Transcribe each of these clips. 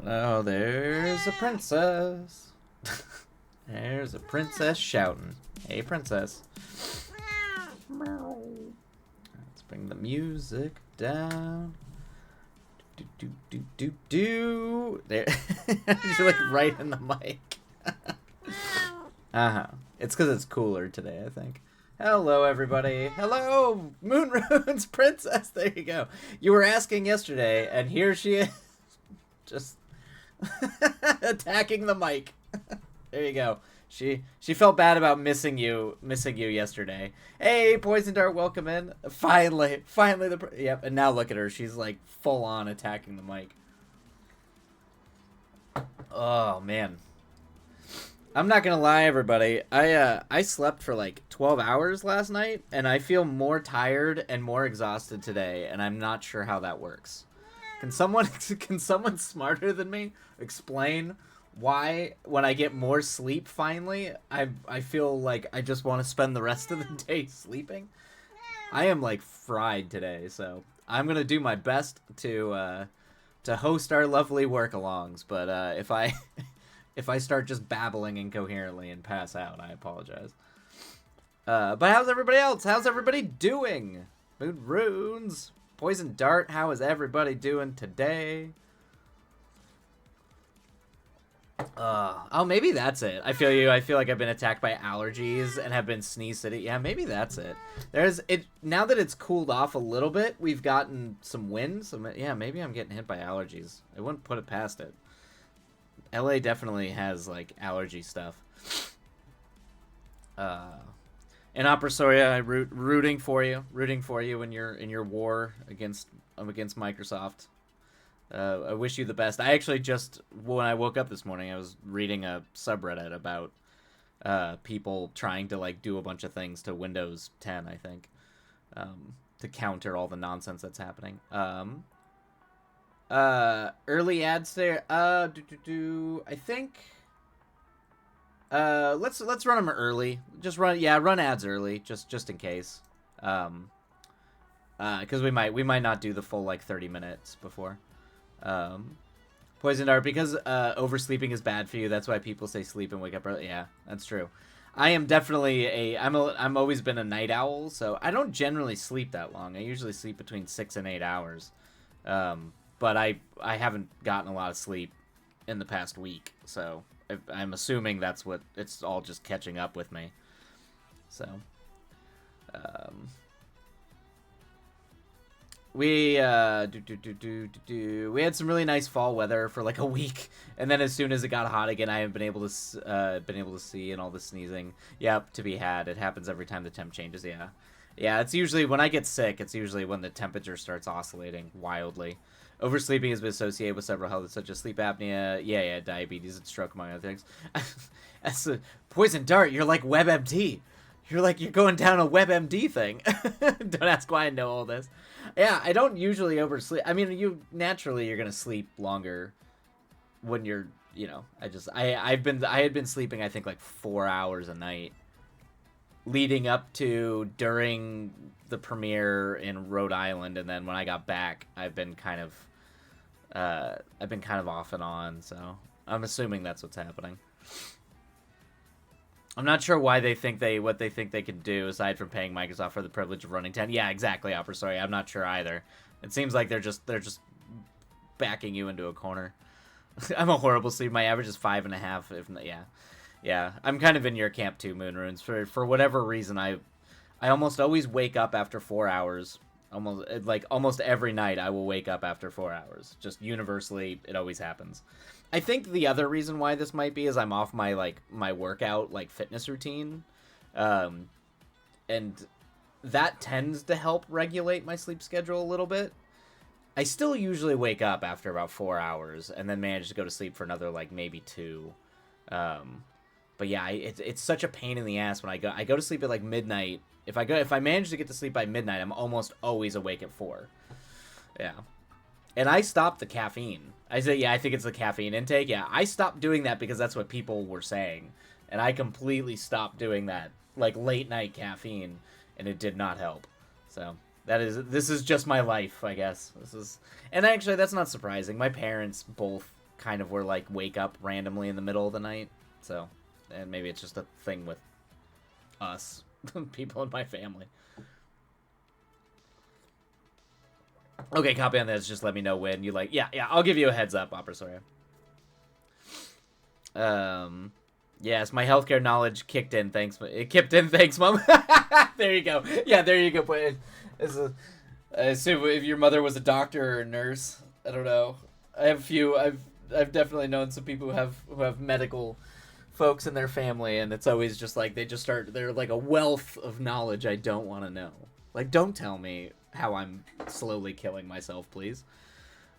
Oh, there's a princess. There's a princess shouting. Hey, princess. Let's bring the music down. Do. There. You're like right in the mic. It's because it's cooler today, I think. Hello, everybody. Hello, Moonrune's princess. There you go. You were asking yesterday, and here she is. Just attacking the mic. There you go. She felt bad about missing you yesterday. Hey, Poison Dart, welcome in. Finally yep. And now look at her. She's like full on attacking the mic. Oh man. I'm not gonna lie, everybody. I slept for like 12 hours last night, and I feel more tired and more exhausted today, and I'm not sure how that works. Can someone smarter than me explain why when I get more sleep finally, I feel like I just want to spend the rest of the day sleeping? I am like fried today, so I'm gonna do my best to host our lovely work-alongs. But if I if I start just babbling incoherently and pass out, I apologize. But how's everybody else? How's everybody doing? Moonrunes. Poison Dart, how is everybody doing today? Oh, maybe that's it. I feel you. I feel like I've been attacked by allergies and have been sneeze city. Yeah, maybe that's it. Now that it's cooled off a little bit, we've gotten some wind. Yeah, maybe I'm getting hit by allergies. I wouldn't put it past it. LA definitely has like allergy stuff. And Opera Soria, rooting for you in your war against Microsoft. I wish you the best. I actually just, when I woke up this morning, I was reading a subreddit about people trying to like do a bunch of things to Windows 10, I think, to counter all the nonsense that's happening. Early ads there. I think. Let's run them early. Just run ads early, just in case. Because we might not do the full like 30 minutes before. Poison dart, because oversleeping is bad for you. That's why people say sleep and wake up early. Yeah, that's true. I am definitely I'm always been a night owl, so I don't generally sleep that long. I usually sleep between 6 and 8 hours. But I haven't gotten a lot of sleep in the past week, so I'm assuming that's what it's all just catching up with me. So, we we had some really nice fall weather for like a week, and then as soon as it got hot again, I haven't been able to see, and all the sneezing. Yep, to be had. It happens every time the temp changes. Yeah, yeah. It's usually when I get sick. It's usually when the temperature starts oscillating wildly. Oversleeping has been associated with several health, such as sleep apnea, diabetes, and stroke, among other things. That's a poison dart. You're like WebMD. You're going down a WebMD thing. Don't ask why I know all this. Yeah, I don't usually oversleep. I mean, you're gonna sleep longer when you're, I had been sleeping, I think, like 4 hours a night leading up to during the premiere in Rhode Island, and then when I got back, I've been kind of off and on, so I'm assuming that's what's happening. I'm not sure why what they think they can do aside from paying Microsoft for the privilege of running 10. Yeah, exactly, Opera. Sorry, I'm not sure either. It seems like they're just backing you into a corner. I'm a horrible sleeper. My average is 5.5. If not, yeah. I'm kind of in your camp too, Moonrunes. For whatever reason, I almost always wake up after 4 hours. Almost every night, I will wake up after 4 hours. Just universally, it always happens. I think the other reason why this might be is I'm off my workout fitness routine, and that tends to help regulate my sleep schedule a little bit. I still usually wake up after about 4 hours and then manage to go to sleep for another maybe 2. But yeah, it's such a pain in the ass when I go to sleep at midnight. If I manage to get to sleep by midnight, I'm almost always awake at 4. Yeah. And I stopped the caffeine. I said, I think it's the caffeine intake. Yeah, I stopped doing that because that's what people were saying. And I completely stopped doing that, late night caffeine, and it did not help. So, this is just my life, I guess. And actually, that's not surprising. My parents both kind of were wake up randomly in the middle of the night. So, and maybe it's just a thing with us, people in my family. Okay, copy on this. Just let me know when you yeah, I'll give you a heads up, Opera Soria. Yes, my healthcare knowledge kicked in. Thanks. It kicked in. Thanks, Mom. There you go. Yeah, there you go. I assume if your mother was a doctor or a nurse. I don't know. I have a few. I've definitely known some people who have medical folks in their family, and it's always just they're like a wealth of knowledge I don't want to know. Don't tell me how I'm slowly killing myself, please.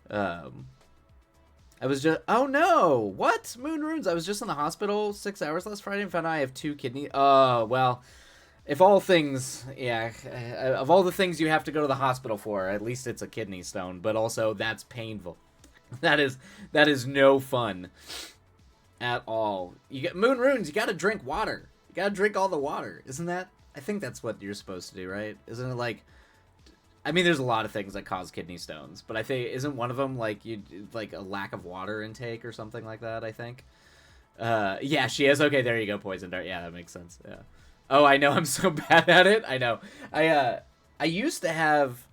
I was just... Oh, no! What? Moonrunes? I was just in the hospital 6 hours last Friday and found out I have 2 kidney... Oh, well... If all things... Yeah. Of all the things you have to go to the hospital for, at least it's a kidney stone. But also, that's painful. That is no fun. At all. Moonrunes, you gotta drink water. You gotta drink all the water. Isn't that... I think that's what you're supposed to do, right? Isn't it I mean, there's a lot of things that cause kidney stones, but I think isn't one of them a lack of water intake or something like that? I think. Yeah, she is. Okay, there you go, poison dart. Yeah, that makes sense. Yeah. Oh, I know. I'm so bad at it. I know. I used to have.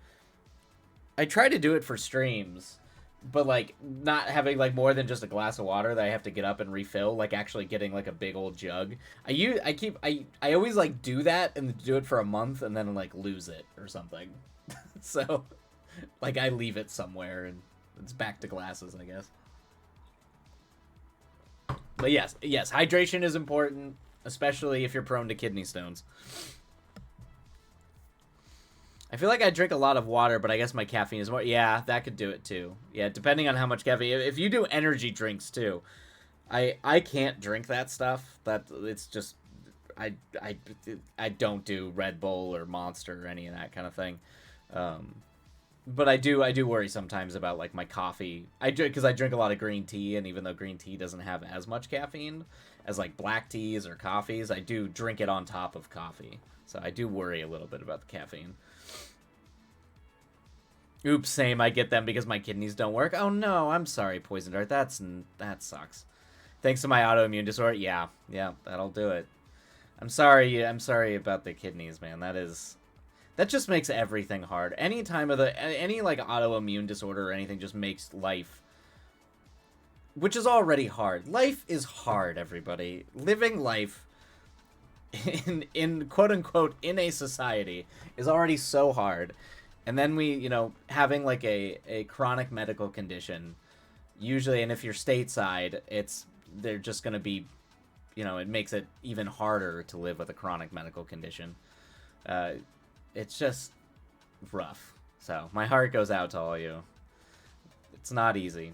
I try to do it for streams, but not having more than just a glass of water that I have to get up and refill. Actually getting a big old jug. I always do that and do it for a month and then lose it or something. So, I leave it somewhere, and it's back to glasses, I guess. But yes, hydration is important, especially if you're prone to kidney stones. I feel like I drink a lot of water, but I guess my caffeine is more. Yeah, that could do it too. Yeah, depending on how much caffeine. If you do energy drinks too, I can't drink that stuff. That it's just I I I don't do Red Bull or Monster or any of that kind of thing. Um, but I do worry sometimes about like my coffee. I drink because I drink a lot of green tea, and even though green tea doesn't have as much caffeine as like black teas or coffees, I do drink it on top of coffee. So I do worry a little bit about the caffeine. Oops, same. I get them because my kidneys don't work. Oh no, I'm sorry, Poison Dart. That sucks. Thanks to my autoimmune disorder. Yeah, yeah, that'll do it. I'm sorry. I'm sorry about the kidneys, man. That just makes everything hard. Any time of any like autoimmune disorder or anything just makes life, which is already hard. Life is hard, everybody. Living life in quote unquote in a society is already so hard. And then we, having like a chronic medical condition, usually, and if you're stateside, they're just going to be, it makes it even harder to live with a chronic medical condition. It's just rough. So my heart goes out to all you. It's not easy.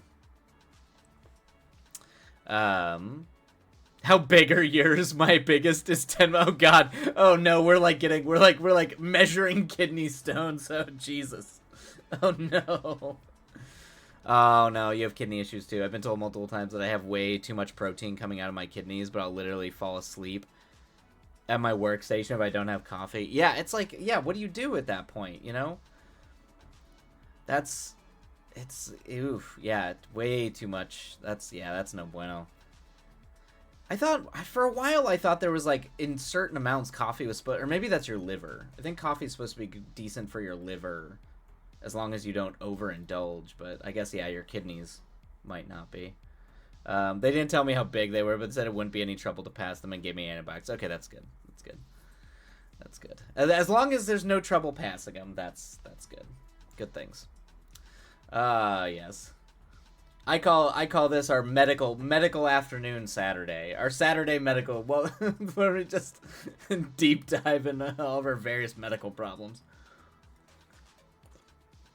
How big are yours? My biggest is 10. Oh god. Oh no, we're like measuring kidney stones. Oh Jesus. Oh no. Oh no, you have kidney issues too. I've been told multiple times that I have way too much protein coming out of my kidneys, but I'll literally fall asleep at my workstation if I don't have coffee. Yeah, it's like, yeah, what do you do at that point, oof, yeah, way too much. That's no bueno. I thought, for a while, I thought there was, like, in certain amounts, coffee was supposed, or maybe that's your liver. I think coffee is supposed to be decent for your liver, as long as you don't overindulge, but I guess, yeah, your kidneys might not be. They didn't tell me how big they were, but said it wouldn't be any trouble to pass them and gave me antibiotics. Okay, that's good. That's good. That's good. As long as there's no trouble passing them, that's good. Good things. Yes. I call this our medical afternoon Saturday. Our Saturday medical, well, where we just deep dive into all of our various medical problems.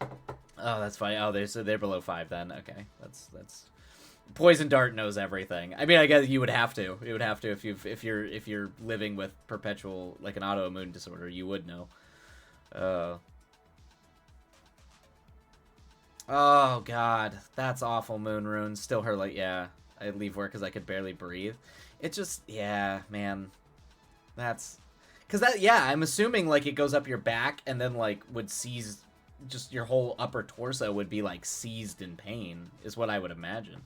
Oh, that's funny. Oh, they're below 5 then. Okay, that's Poison Dart knows everything. I mean, I guess you would have to. You would have to if you're living with perpetual, like, an autoimmune disorder. You would know. Oh god, that's awful. Moon runes still hurt. Like, yeah, I leave work because I could barely breathe. It just, yeah, man. That's because yeah. I'm assuming like it goes up your back and then like would seize. Just your whole upper torso would be like seized in pain. Is what I would imagine.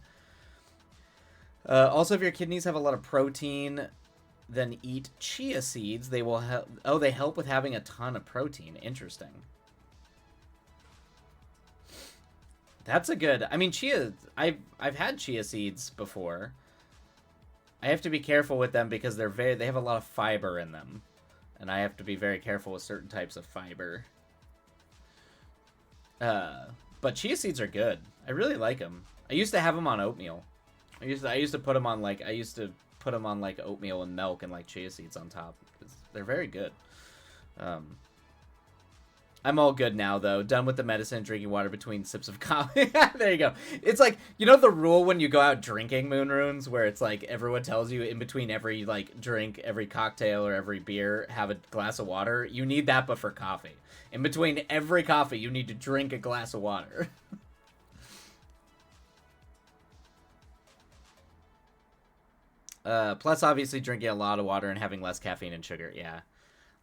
Also, if your kidneys have a lot of protein, then eat chia seeds. They will help. Oh, they help with having a ton of protein. Interesting. That's a good. I mean, chia. I've had chia seeds before. I have to be careful with them because they have a lot of fiber in them, and I have to be very careful with certain types of fiber. But chia seeds are good. I really like them. I used to have them on oatmeal. I used to put them on like oatmeal and milk and like chia seeds on top. They're very good. I'm all good now, though. Done with the medicine, drinking water between sips of coffee. There you go. It's like, the rule when you go out drinking Moon Runes, where it's like everyone tells you in between every like drink, every cocktail, or every beer, have a glass of water. You need that, but for coffee. In between every coffee, you need to drink a glass of water. Plus, obviously, drinking a lot of water and having less caffeine and sugar. Yeah.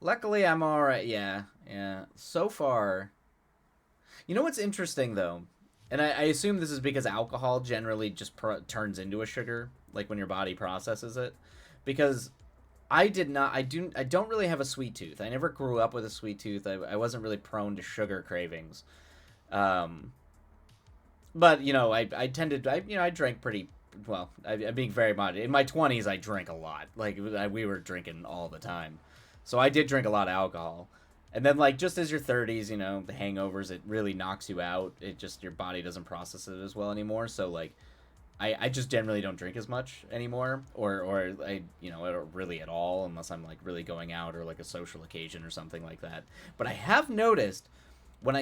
Luckily, I'm alright. Yeah. Yeah. So far. You know what's interesting, though? And I assume this is because alcohol generally just turns into a sugar, like when your body processes it. Because I don't really have a sweet tooth. I never grew up with a sweet tooth. I wasn't really prone to sugar cravings. But, I tended, I drank pretty, well, I'm being very modest. In my 20s, I drank a lot. Like, we were drinking all the time. So I did drink a lot of alcohol. And then, like, just as your 30s, the hangovers, it really knocks you out. It just, your body doesn't process it as well anymore. So, like, I just generally don't drink as much anymore, or I really at all, unless I'm like really going out or like a social occasion or something like that. But I have noticed when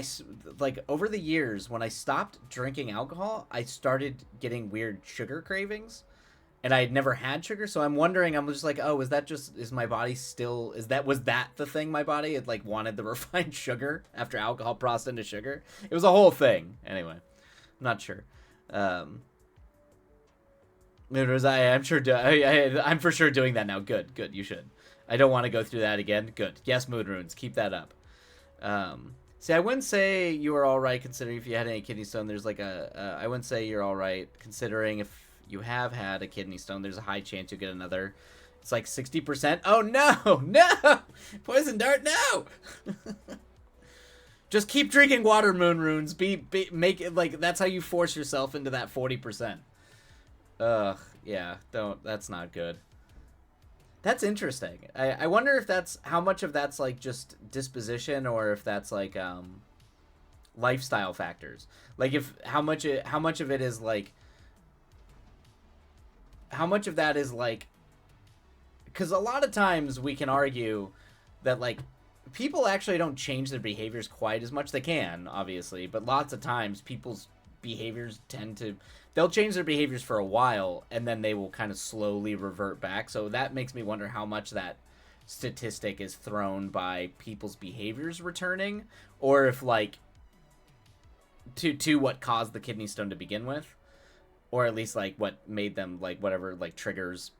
like over the years when I stopped drinking alcohol, I started getting weird sugar cravings, and I had never had sugar, so I'm wondering. I'm just like, oh, is my body still was that the thing my body had like wanted the refined sugar after alcohol processed into sugar? It was a whole thing. Anyway, I'm not sure. I'm sure. I'm for sure doing that now. Good. You should. I don't want to go through that again. Good. Yes, mood runes. Keep that up. See, I wouldn't say you were all right considering if you had any kidney stone. There's like I wouldn't say you're all right considering if you have had a kidney stone. There's a high chance you'll get another. It's like 60%. Oh no, no, poison dart, no. Just keep drinking water, moon runes. Make it like that's how you force yourself into that 40%. Ugh, yeah, don't. That's not good. That's interesting. I wonder if that's how much of that's like just disposition or if that's like lifestyle factors. Like if how much of it is like how much of that is like because a lot of times we can argue that like people actually don't change their behaviors quite as much. They can obviously, but lots of times people's behaviors they'll change their behaviors for a while and then they will kind of slowly revert back. So that makes me wonder how much that statistic is thrown by people's behaviors returning, or if like to what caused the kidney stone to begin with, or at least like what made them like whatever like triggers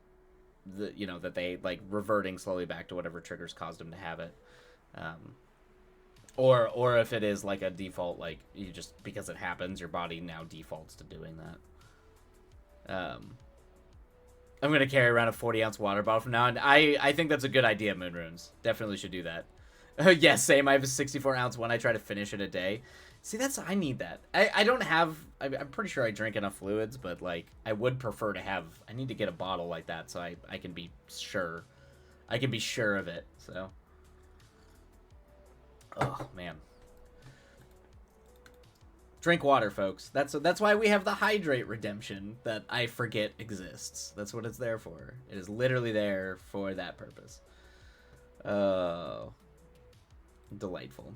that they like reverting slowly back to whatever triggers caused them to have it. Or if it is like a default, like you just because it happens, your body now defaults to doing that. I'm gonna carry around a 40-ounce water bottle from now on. I think that's a good idea, Moon Runes. Definitely should do that. Yes, same. I have a 64-ounce one. I try to finish it a day. See, I need that. I don't have. I'm pretty sure I drink enough fluids, but like I would prefer to have. I need to get a bottle like that so I can be sure. I can be sure of it. So. Oh man. Drink water, folks. That's why we have the hydrate redemption that I forget exists. That's what it's there for. It is literally there for that purpose. Oh. Delightful.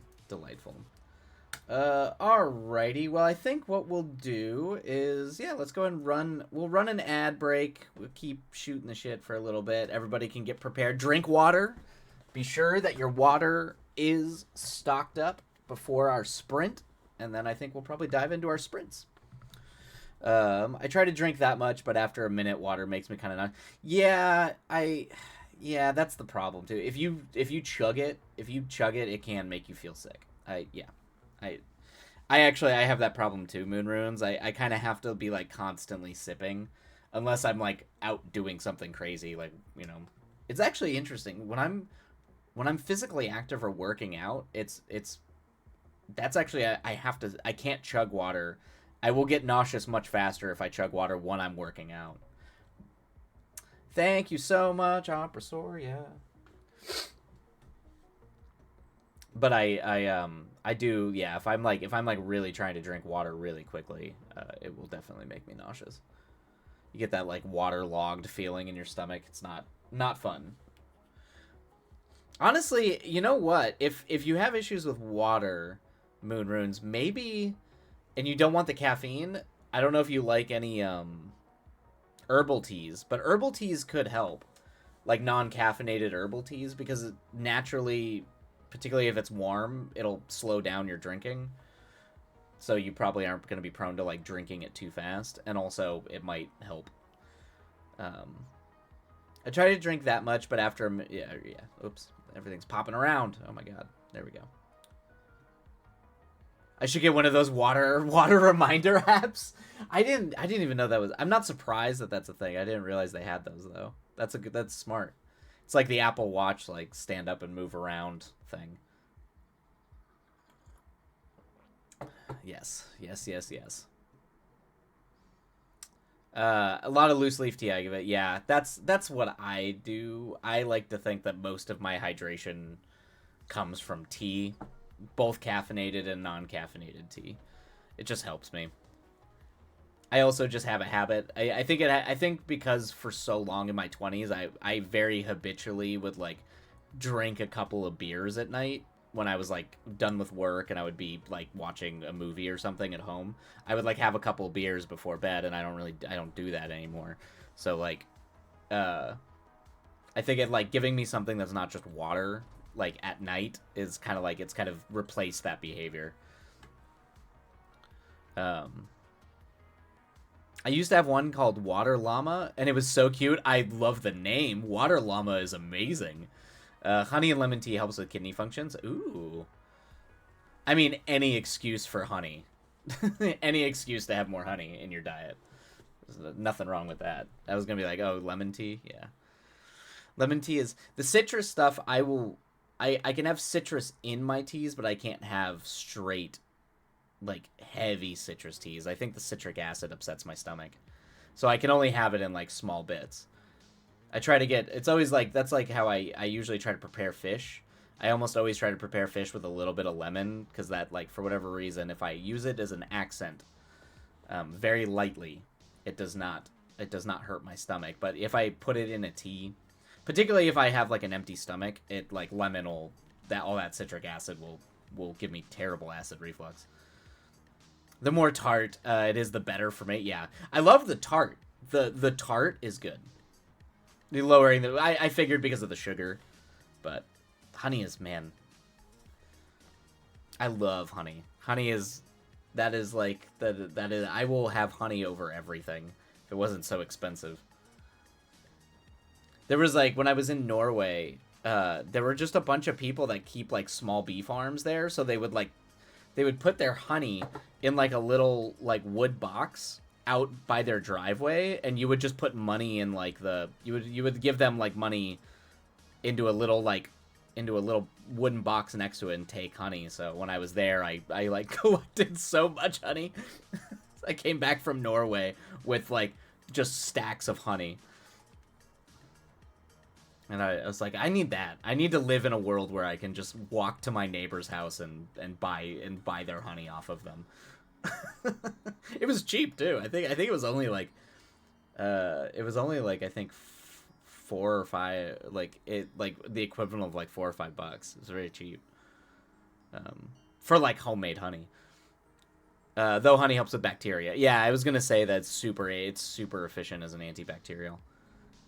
Alrighty. Well, I think what we'll do is, let's go and we'll run an ad break. We'll keep shooting the shit for a little bit. Everybody can get prepared. Drink water. Be sure that your water is stocked up before our sprint, and then I think we'll probably dive into our sprints. I try to drink that much, but after a minute, water makes me kind of not. Yeah, that's the problem too. If you chug it, it can make you feel sick. I have that problem too. Moon Runes. I kind of have to be like constantly sipping, unless I'm like out doing something crazy. Like it's actually interesting when I'm physically active or working out. That's actually I can't chug water. I will get nauseous much faster if I chug water when I'm working out. Thank you so much, Opera Soria. But I do, yeah, if I'm like really trying to drink water really quickly, it will definitely make me nauseous. You get that like waterlogged feeling in your stomach. It's not fun. Honestly, you know what? If you have issues with water, Moon Runes, maybe, and you don't want the caffeine, I don't know if you like any herbal teas, but herbal teas could help, like non-caffeinated herbal teas, because naturally, particularly if it's warm, it'll slow down your drinking. So you probably aren't going to be prone to like drinking it too fast, and also it might help. I try to drink that much, but after oops, everything's popping around. Oh my god, there we go. I should get one of those water reminder apps. I didn't even know that was. I'm not surprised that that's a thing. I didn't realize they had those though. That's smart. It's like the Apple Watch, like stand up and move around thing. Yes. A lot of loose leaf tea I give it. Yeah, that's what I do. I like to think that most of my hydration comes from tea, both caffeinated and non-caffeinated tea. It just helps me. I also just have a habit. I think because for so long in my 20s, I very habitually would like drink a couple of beers at night when I was like done with work and I would be like watching a movie or something at home. I would like have a couple of beers before bed, and I don't do that anymore. So like uh I think it like giving me something that's not just water like at night is kind of like it's kind of replaced that behavior. Um I used to have one called Water Llama, and it was so cute. I love the name. Water Llama is amazing. Honey and lemon tea helps with kidney functions. Ooh. I mean, any excuse for honey. Any excuse to have more honey in your diet. There's nothing wrong with that. I was going to be like, oh, lemon tea? Yeah. Lemon tea is... The citrus stuff, I can have citrus in my teas, but I can't have straight, like, heavy citrus teas. I think the citric acid upsets my stomach. So I can only have it in, like, small bits. I try to get... It's always like... That's like how I usually try to prepare fish. I almost always try to prepare fish with a little bit of lemon, because that, like, for whatever reason, if I use it as an accent very lightly, it does not hurt my stomach. But if I put it in a tea, particularly if I have, like, an empty stomach, it, like, lemon will... all that citric acid will give me terrible acid reflux. The more tart it is, the better for me. Yeah. I love the tart. The tart is good. The lowering the... I figured because of the sugar, but... Honey is, man. I love honey. Honey is, that is like, that is, I will have honey over everything if it wasn't so expensive. There was like, when I was in Norway, there were just a bunch of people that keep like small bee farms there. So they would like, they would put their honey in like a little like wood box out by their driveway. And you would just put money in like you would give them like money into a little wooden box next to it and take honey. So when I was there, I like collected so much honey. I came back from Norway with like just stacks of honey. And I was like, I need that. I need to live in a world where I can just walk to my neighbor's house and buy their honey off of them. It was cheap too. I think it was only like I think 4 or 5, like the equivalent of like $4 or $5. It's very cheap for like homemade honey. Though honey helps with bacteria. Yeah, I was gonna say that it's super efficient as an antibacterial.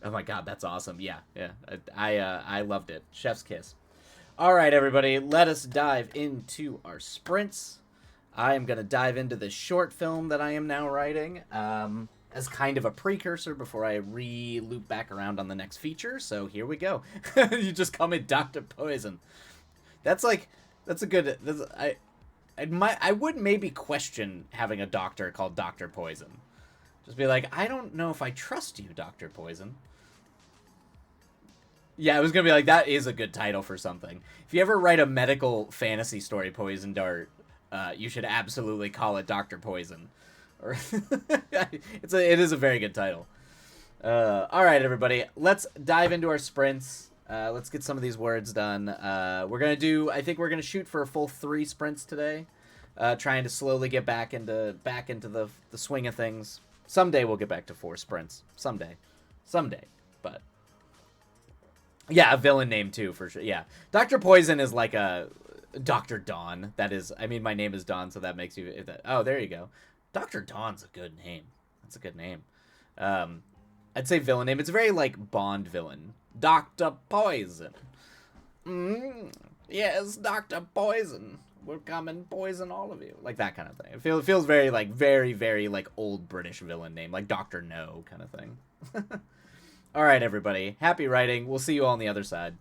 Oh my god, that's awesome. Yeah. I loved it. Chef's kiss. All right, everybody, let us dive into our sprints. I am gonna dive into the short film that I am now writing. As kind of a precursor before I loop back around on the next feature. So here we go. You just call me Dr. Poison. That's a good... I would maybe question having a doctor called Dr. Poison. Just be like, I don't know if I trust you, Dr. Poison. Yeah, I was going to be like, that is a good title for something. If you ever write a medical fantasy story, Poison Dart, you should absolutely call it Dr. Poison. It is a very good title. All right, everybody, let's dive into our sprints. Let's get some of these words done. I think we're gonna shoot for a full 3 sprints today. Trying to slowly get back into the swing of things. Someday we'll get back to 4 sprints. Someday, but yeah, a villain name too for sure. Yeah, Dr. Poison is like a Dr. Dawn. That is, I mean, my name is Dawn, so that makes you. Oh, there you go. Dr. Dawn's a good name. That's a good name. I'd say villain name. It's very like Bond villain. Dr. Poison. Yes, Dr. Poison. We'll come and poison all of you. Like that kind of thing. It feels very like very like old British villain name. Like Dr. No kind of thing. All right, everybody. Happy writing. We'll see you all on the other side.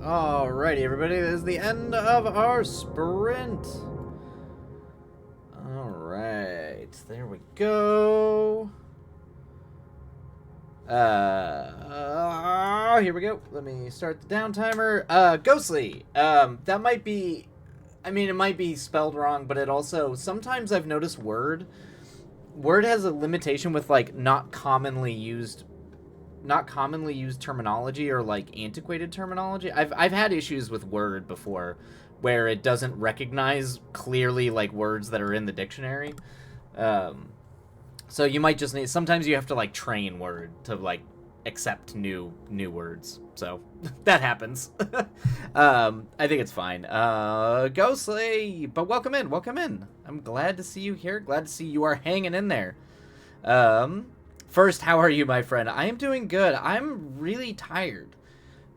Alrighty, everybody, this is the end of our sprint. Alright, there we go. Here we go. Let me start the down timer. Ghostly. That might be, I mean, it might be spelled wrong, but it also, sometimes I've noticed Word has a limitation with, like, not commonly used terminology or, like, antiquated terminology. I've had issues with Word before where it doesn't recognize clearly, like, words that are in the dictionary. So you might just need, sometimes you have to, like, train Word to, like, accept new words. So that happens. I think it's fine. Ghostly, but welcome in. I'm glad to see you here. Glad to see you are hanging in there. First, how are you, my friend? I am doing good. I'm really tired.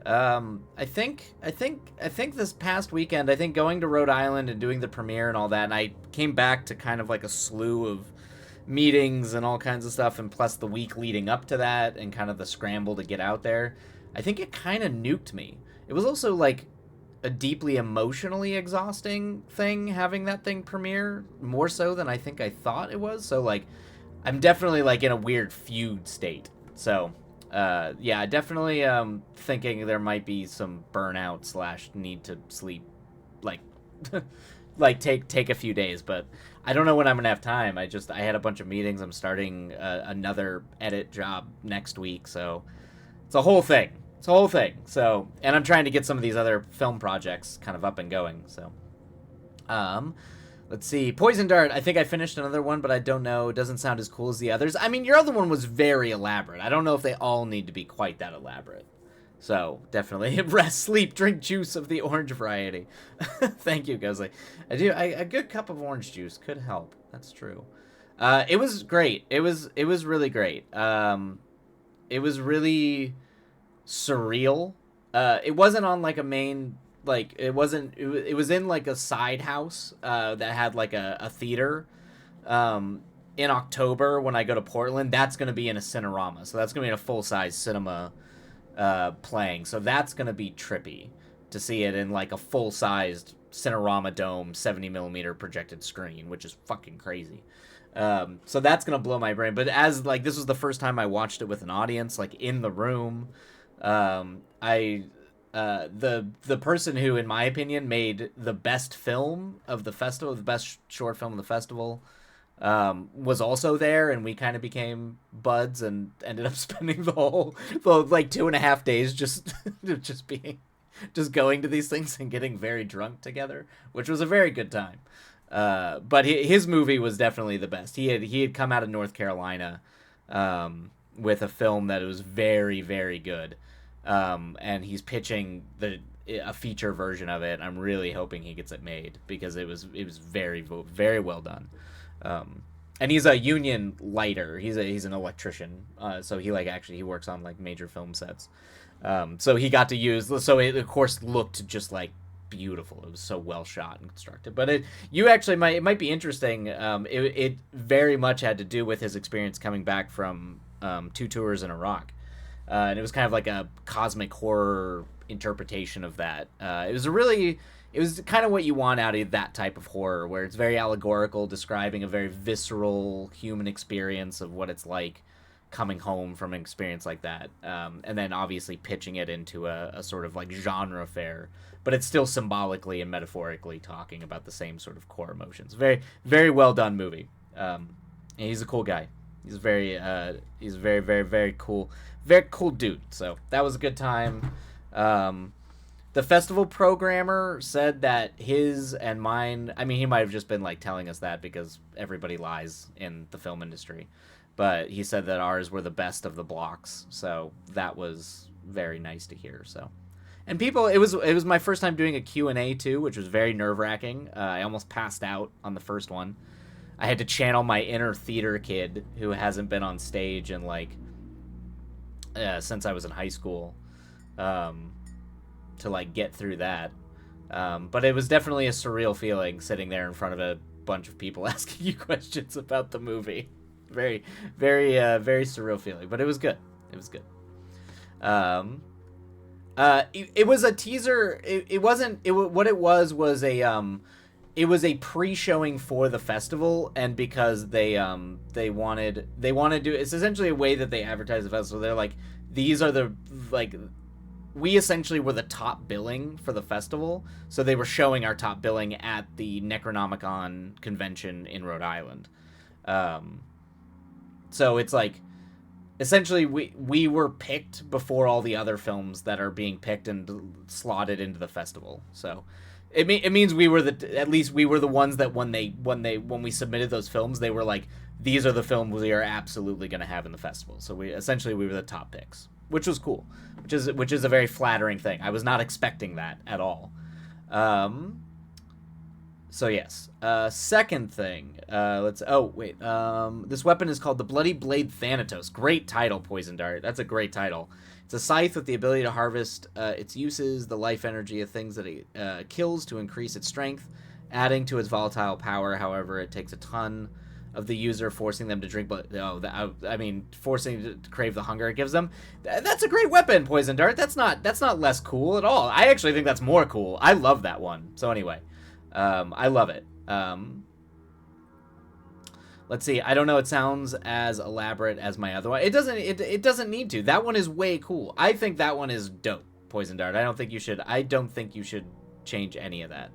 I think this past weekend, I think going to Rhode Island and doing the premiere and all that, and I came back to kind of like a slew of meetings and all kinds of stuff, and plus the week leading up to that and kind of the scramble to get out there, I think it kind of nuked me. It was also like a deeply emotionally exhausting thing having that thing premiere, more so than I think I thought it was. So like I'm definitely like in a weird fugue state. So yeah, definitely thinking there might be some burnout / need to sleep, like like take a few days, but I don't know when I'm gonna have time. I had a bunch of meetings. I'm starting another edit job next week, so it's a whole thing. So, and I'm trying to get some of these other film projects kind of up and going. So, let's see. Poison Dart. I think I finished another one, but I don't know. It doesn't sound as cool as the others. I mean, your other one was very elaborate. I don't know if they all need to be quite that elaborate. So, definitely rest, sleep, drink juice of the orange variety. Thank you, Ghostly. A good cup of orange juice could help. That's true. It was great. It was really great. It was really surreal. It wasn't on like a main, like, it was in like a side house that had like a theater. In October when I go to Portland, that's going to be in a Cinerama. So that's going to be in a full-size cinema playing. So that's going to be trippy to see it in like a full-sized Cinerama Dome 70mm projected screen, which is fucking crazy. So that's going to blow my brain. But as like this was the first time I watched it with an audience, like in the room, the person who, in my opinion, made the best film of the festival, the best short film of the festival, was also there, and we kind of became buds and ended up spending the like 2.5 days just going to these things and getting very drunk together, which was a very good time. But his movie was definitely the best. He had come out of North Carolina with a film that was very, very good, and he's pitching a feature version of it. I'm really hoping he gets it made because it was very, very well done. And he's a union lighter. He's an electrician. So he he works on like major film sets. So he got to use, so it of course looked just like beautiful. It was so well shot and constructed. But it might be interesting. It very much had to do with his experience coming back from 2 tours in Iraq. And it was kind of like a cosmic horror interpretation of that. It was kind of what you want out of that type of horror, where it's very allegorical, describing a very visceral human experience of what it's like coming home from an experience like that. And then obviously pitching it into a sort of like genre fare, but it's still symbolically and metaphorically talking about the same sort of core emotions. Very, very well done movie. And he's a cool guy. He's very, very, very cool. Very cool dude. So that was a good time. The festival programmer said that his and mine, I mean, he might have just been like telling us that because everybody lies in the film industry, but he said that ours were the best of the blocks. So that was very nice to hear. So, and people, it was my first time doing a Q&A too, which was very nerve wracking. I almost passed out on the first one. I had to channel my inner theater kid who hasn't been on stage in like, since I was in high school. To like get through that, but it was definitely a surreal feeling sitting there in front of a bunch of people asking you questions about the movie. Very, very, very surreal feeling, but it was good. It was a teaser. It wasn't. What it was a it was a pre-showing for the festival, and because they wanted to. It's essentially a way that they advertise the festival. They're like, these are the like. We essentially were the top billing for the festival, so they were showing our top billing at the Necronomicon convention in Rhode Island. So it's like, essentially we were picked before all the other films that are being picked and slotted into the festival. So it means we were at least we were the ones that when we submitted those films, they were like, these are the films we are absolutely going to have in the festival. So we were the top picks, which was cool, which is a very flattering thing. I was not expecting that at all. So yes. Second thing. Let's. Oh wait. This weapon is called the Bloody Blade Thanatos. Great title, Poison Dart. That's a great title. It's a scythe with the ability to harvest its uses, the life energy of things that it kills to increase its strength, adding to its volatile power. However, it takes a ton of the user, forcing them to drink blood. Forcing to crave the hunger it gives them. That's a great weapon, Poison Dart. That's not less cool at all. I actually think that's more cool. I love that one. So anyway. I love it. Let's see. I don't know. It sounds as elaborate as my other one. It doesn't need to. That one is way cool. I think that one is dope, Poison Dart. I don't think you should change any of that.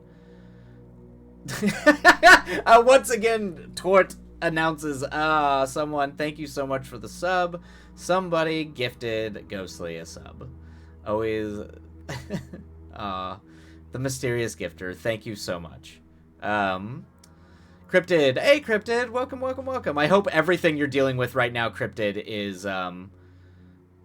Once again, Tort announces, someone, thank you so much for the sub. Somebody gifted Ghostly a sub. Always, the mysterious gifter. Thank you so much. Cryptid. Hey, Cryptid. Welcome. I hope everything you're dealing with right now, Cryptid, is, I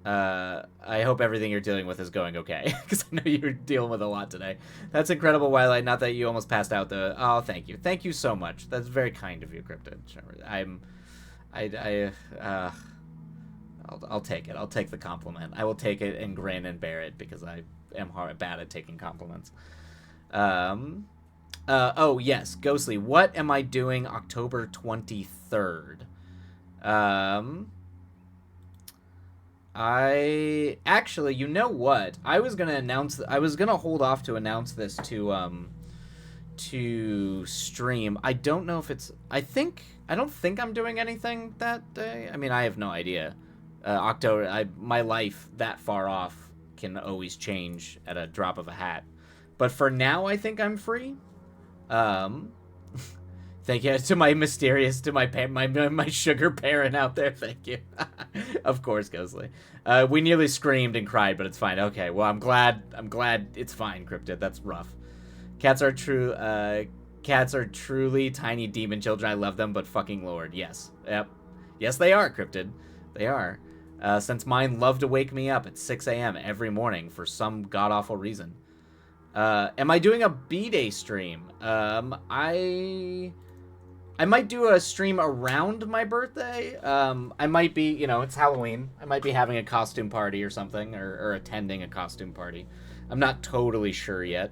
hope everything you're dealing with is going okay. Because I know you're dealing with a lot today. That's incredible, Wildlight. Not that you almost passed out, though. Oh, thank you. Thank you so much. That's very kind of you, Cryptid. I'll take it. I'll take the compliment. I will take it and grin and bear it because I am bad at taking compliments. Oh yes, Ghostly. What am I doing October 23rd? I actually, you know what? I was gonna hold off to announce this to stream. I don't know if it's. I don't think I'm doing anything that day. I mean, I have no idea. October. My life that far off can always change at a drop of a hat. But for now, I think I'm free. Thank you to my mysterious, to my sugar parent out there. Thank you. Of course, Ghostly. We nearly screamed and cried, but it's fine. Okay, well, I'm glad it's fine, Cryptid. That's rough. Cats are truly tiny demon children. I love them, but fucking Lord, yes. Yep. Yes, they are, Cryptid. They are. Since mine love to wake me up at 6 a.m. every morning for some god-awful reason. Am I doing a B-Day stream? I might do a stream around my birthday. I might be, it's Halloween. I might be having a costume party or something, or attending a costume party. I'm not totally sure yet.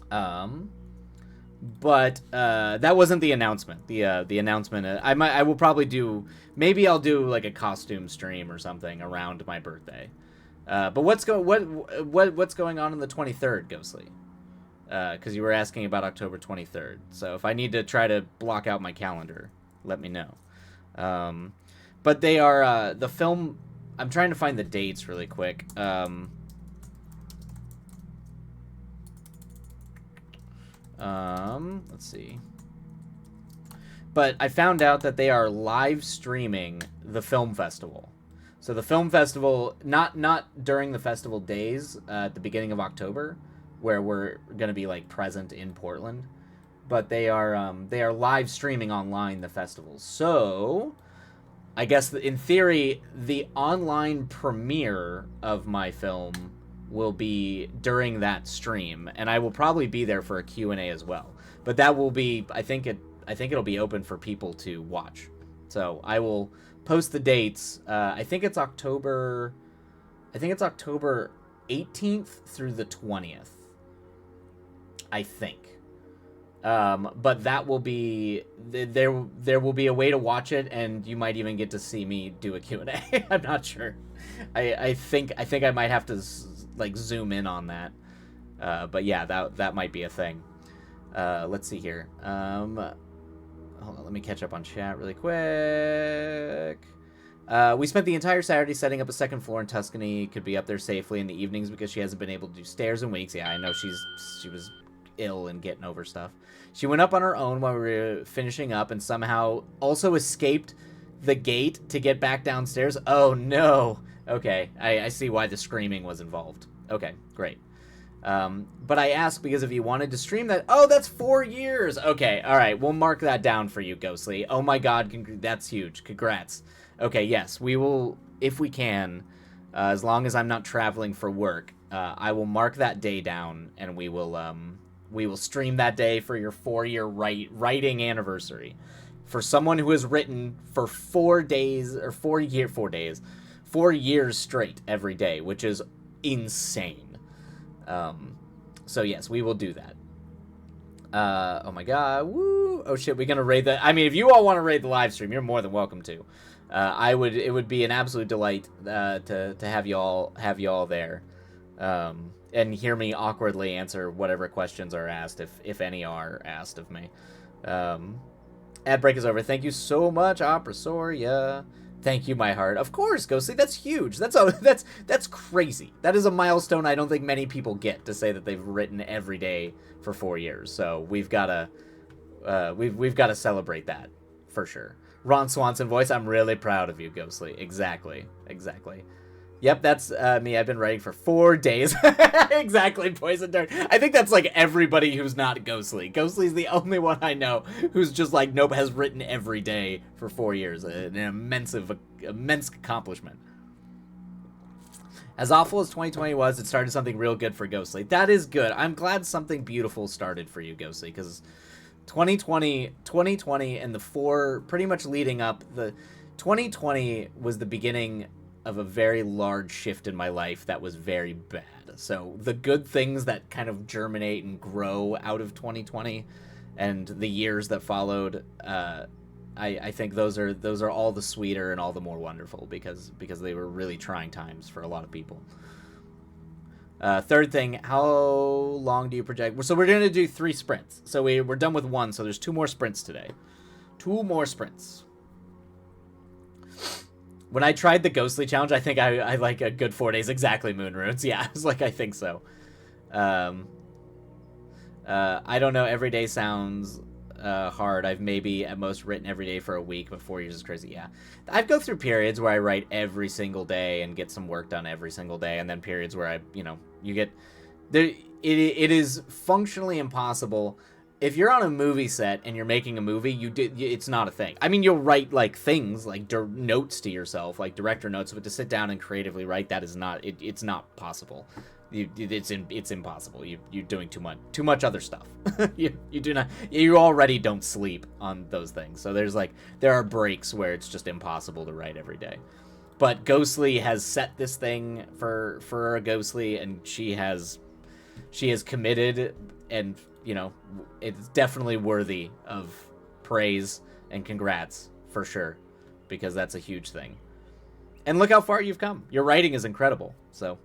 But that wasn't the announcement. The announcement. I will probably do. Maybe I'll do like a costume stream or something around my birthday. But what's going on the 23rd, Ghostly? Because you were asking about October 23rd. So if I need to try to block out my calendar, let me know. But they are the film. I'm trying to find the dates really quick. Let's see. But I found out that they are live streaming the film festival. So the film festival, not during the festival days at the beginning of October, where we're going to be like present in Portland, but they are live streaming online the festival. So I guess in theory, the online premiere of my film will be during that stream, and I will probably be there for a Q&A as well. But that will be, I think it'll be open for people to watch. So I will post the dates. I think it's October 18th through the 20th. I think. But that will be there will be a way to watch it, and you might even get to see me do a Q&A. I'm not sure. I think I might have to like zoom in on that. But yeah, that might be a thing. Let's see here. Hold on, let me catch up on chat really quick. We spent the entire Saturday setting up a second floor in Tuscany. Could be up there safely in the evenings because she hasn't been able to do stairs in weeks. Yeah, I know she was ill and getting over stuff. She went up on her own while we were finishing up and somehow also escaped the gate to get back downstairs. Oh no. Okay, I see why the screaming was involved. Okay, great. But I asked because if you wanted to stream that... Oh, that's 4 years! Okay, alright, we'll mark that down for you, Ghostly. Oh my god, that's huge. Congrats. Okay, yes, we will, if we can, as long as I'm not traveling for work, I will mark that day down, and we will stream that day for your 4-year writing anniversary. For someone who has written for 4 days, or 4 years straight every day, which is insane. So yes, we will do that. Oh my god, woo! Oh shit, we're gonna raid the... I mean, if you all want to raid the live stream, you're more than welcome to. It would be an absolute delight to have y'all there, and hear me awkwardly answer whatever questions are asked, if any are asked of me. Ad break is over. Thank you so much, Oprasoria. Thank you, my heart. Of course, Ghostly. That's huge. That's crazy. That is a milestone I don't think many people get, to say that they've written every day for 4 years. So we've gotta celebrate that for sure. Ron Swanson voice. I'm really proud of you, Ghostly. Exactly. Yep, that's me. I've been writing for 4 days. Exactly, Poison Dart. I think that's like everybody who's not Ghostly. Ghostly's the only one I know who's just like, nope, has written every day for 4 years. An immense accomplishment. As awful as 2020 was, it started something real good for Ghostly. That is good. I'm glad something beautiful started for you, Ghostly, because 2020 and the 4 pretty much leading up, the 2020 was the beginning of a very large shift in my life that was very bad. So the good things that kind of germinate and grow out of 2020 and the years that followed, I think those are all the sweeter and all the more wonderful because they were really trying times for a lot of people. Third thing, how long do you project? So we're going to do 3 sprints. So we're done with 1, so there's 2 more sprints today. 2 more sprints. When I tried the Ghostly challenge, I think I like a good 4 days. Exactly, Moon Runes. Yeah, I was like, I think so. I don't know. Every day sounds hard. I've maybe at most written every day for a week, but 4 years is crazy. Yeah. I go through periods where I write every single day and get some work done every single day, and then periods where you get... It is functionally impossible. If you're on a movie set and you're making a movie, it's not a thing. I mean, you'll write like things like notes to yourself, like director notes, but to sit down and creatively write, that is not. It's not possible. It's impossible. You're doing too much other stuff. you do not. You already don't sleep on those things. So there are breaks where it's just impossible to write every day. But Ghostly has set this thing for a Ghostly, and she has committed, and it's definitely worthy of praise and congrats for sure, because that's a huge thing. And look how far you've come. Your writing is incredible. So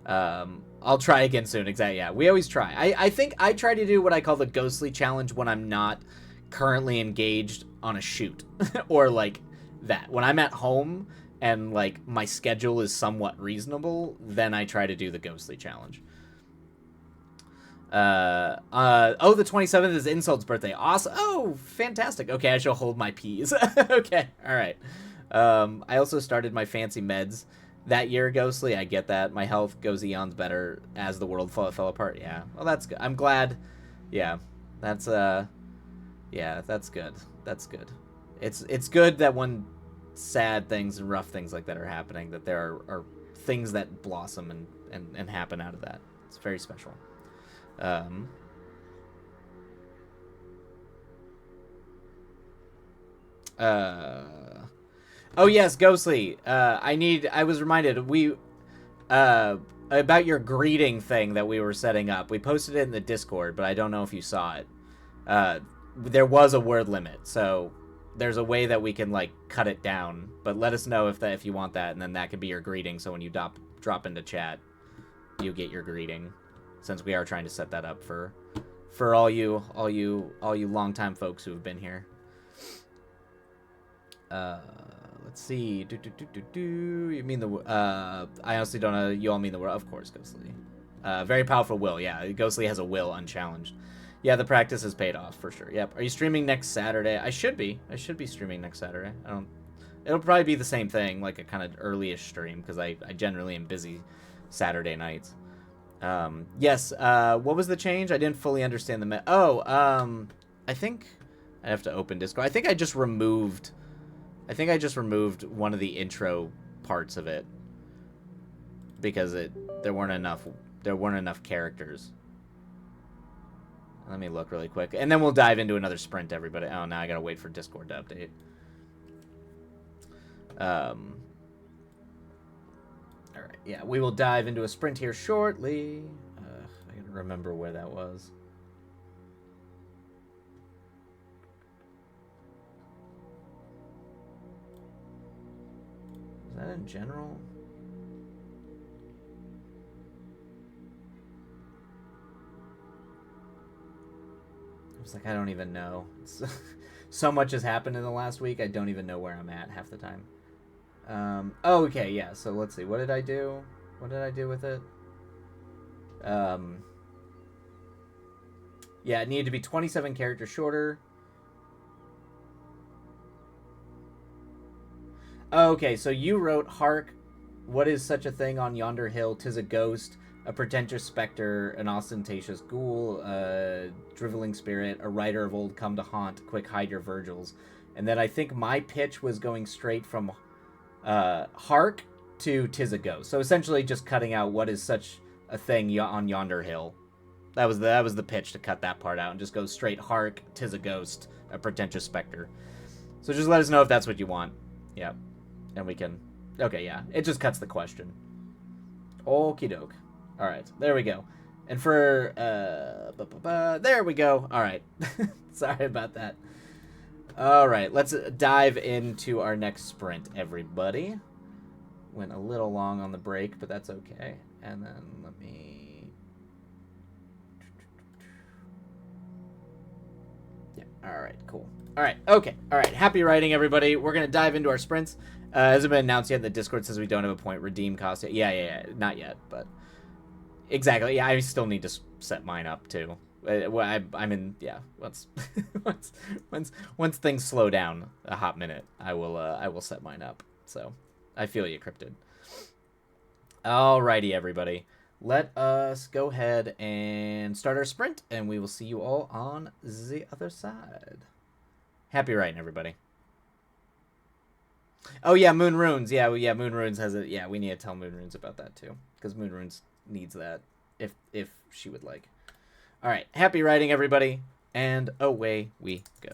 I'll try again soon. Exactly. Yeah, we always try. I think I try to do what I call the Ghostly challenge when I'm not currently engaged on a shoot or like that. When I'm at home and like my schedule is somewhat reasonable, then I try to do the Ghostly challenge. The 27th is Insult's birthday. Awesome. Oh, fantastic. Okay, I shall hold my peas. Okay, all right. I also started my fancy meds that year, Ghostly. I get that. My health goes eons better as the world fell apart. Yeah. Well, that's good. I'm glad. Yeah. That's that's good. That's good. It's good that when sad things and rough things like that are happening, that there are things that blossom and happen out of that. It's very special. Oh yes, Ghostly. I was reminded about your greeting thing that we were setting up. We posted it in the Discord, but I don't know if you saw it. There was a word limit, so there's a way that we can like cut it down. But let us know if you want that, and then that could be your greeting. So when you drop into chat, you get your greeting. Since we are trying to set that up for all you longtime folks who have been here. Let's see. You mean the? I honestly don't know. You all mean the word? Of course, Ghostly. Very powerful will. Yeah, Ghostly has a will unchallenged. Yeah, the practice has paid off for sure. Yep. Are you streaming next Saturday? I should be. I should be streaming next Saturday. I don't. It'll probably be the same thing, like a kind of early-ish stream, because I generally am busy Saturday nights. Yes. What was the change? I didn't fully understand the I think I have to open Discord. I think I just removed one of the intro parts of it because there weren't enough characters. Let me look really quick, and then we'll dive into another sprint, everybody. Oh, now I gotta wait for Discord to update. All right, yeah, we will dive into a sprint here shortly. I gotta remember where that was. Is that in general? I was like, I don't even know. So much has happened in the last week, I don't even know where I'm at half the time. Oh, okay, yeah, so let's see. What did I do? What did I do with it? Yeah, it needed to be 27 characters shorter. Okay, so you wrote, Hark, what is such a thing on yonder hill? 'Tis a ghost, a pretentious spectre, an ostentatious ghoul, a driveling spirit, a writer of old come to haunt, quick hide your Virgils. And then I think my pitch was going straight from Hark to 'Tis a ghost. So essentially just cutting out what is such a thing on yonder hill. That was the pitch, to cut that part out and just go straight Hark, 'Tis a ghost, a pretentious spectre. So just let us know if that's what you want. Yeah. And we can... Okay, yeah. It just cuts the question. Okie doke. Alright, there we go. And for... there we go. Alright. Sorry about that. Alright, let's dive into our next sprint, everybody. Went a little long on the break, but that's okay. And then let me... Yeah, alright, cool. Alright, okay. Alright, happy writing, everybody. We're going to dive into our sprints. Hasn't been announced yet. The Discord says we don't have a point redeem cost yet. Yeah, not yet, but... Exactly, yeah, I still need to set mine up, too. I'm in, yeah, once things slow down a hot minute, I will set mine up. So, I feel you, Cryptid. Alrighty, everybody. Let us go ahead and start our sprint, and we will see you all on the other side. Happy writing, everybody. Oh, yeah, Moon Runes. Yeah, Moon Runes has it. Yeah, we need to tell Moon Runes about that, too. Because Moon Runes needs that, if she would like. All right, happy writing, everybody. And away we go.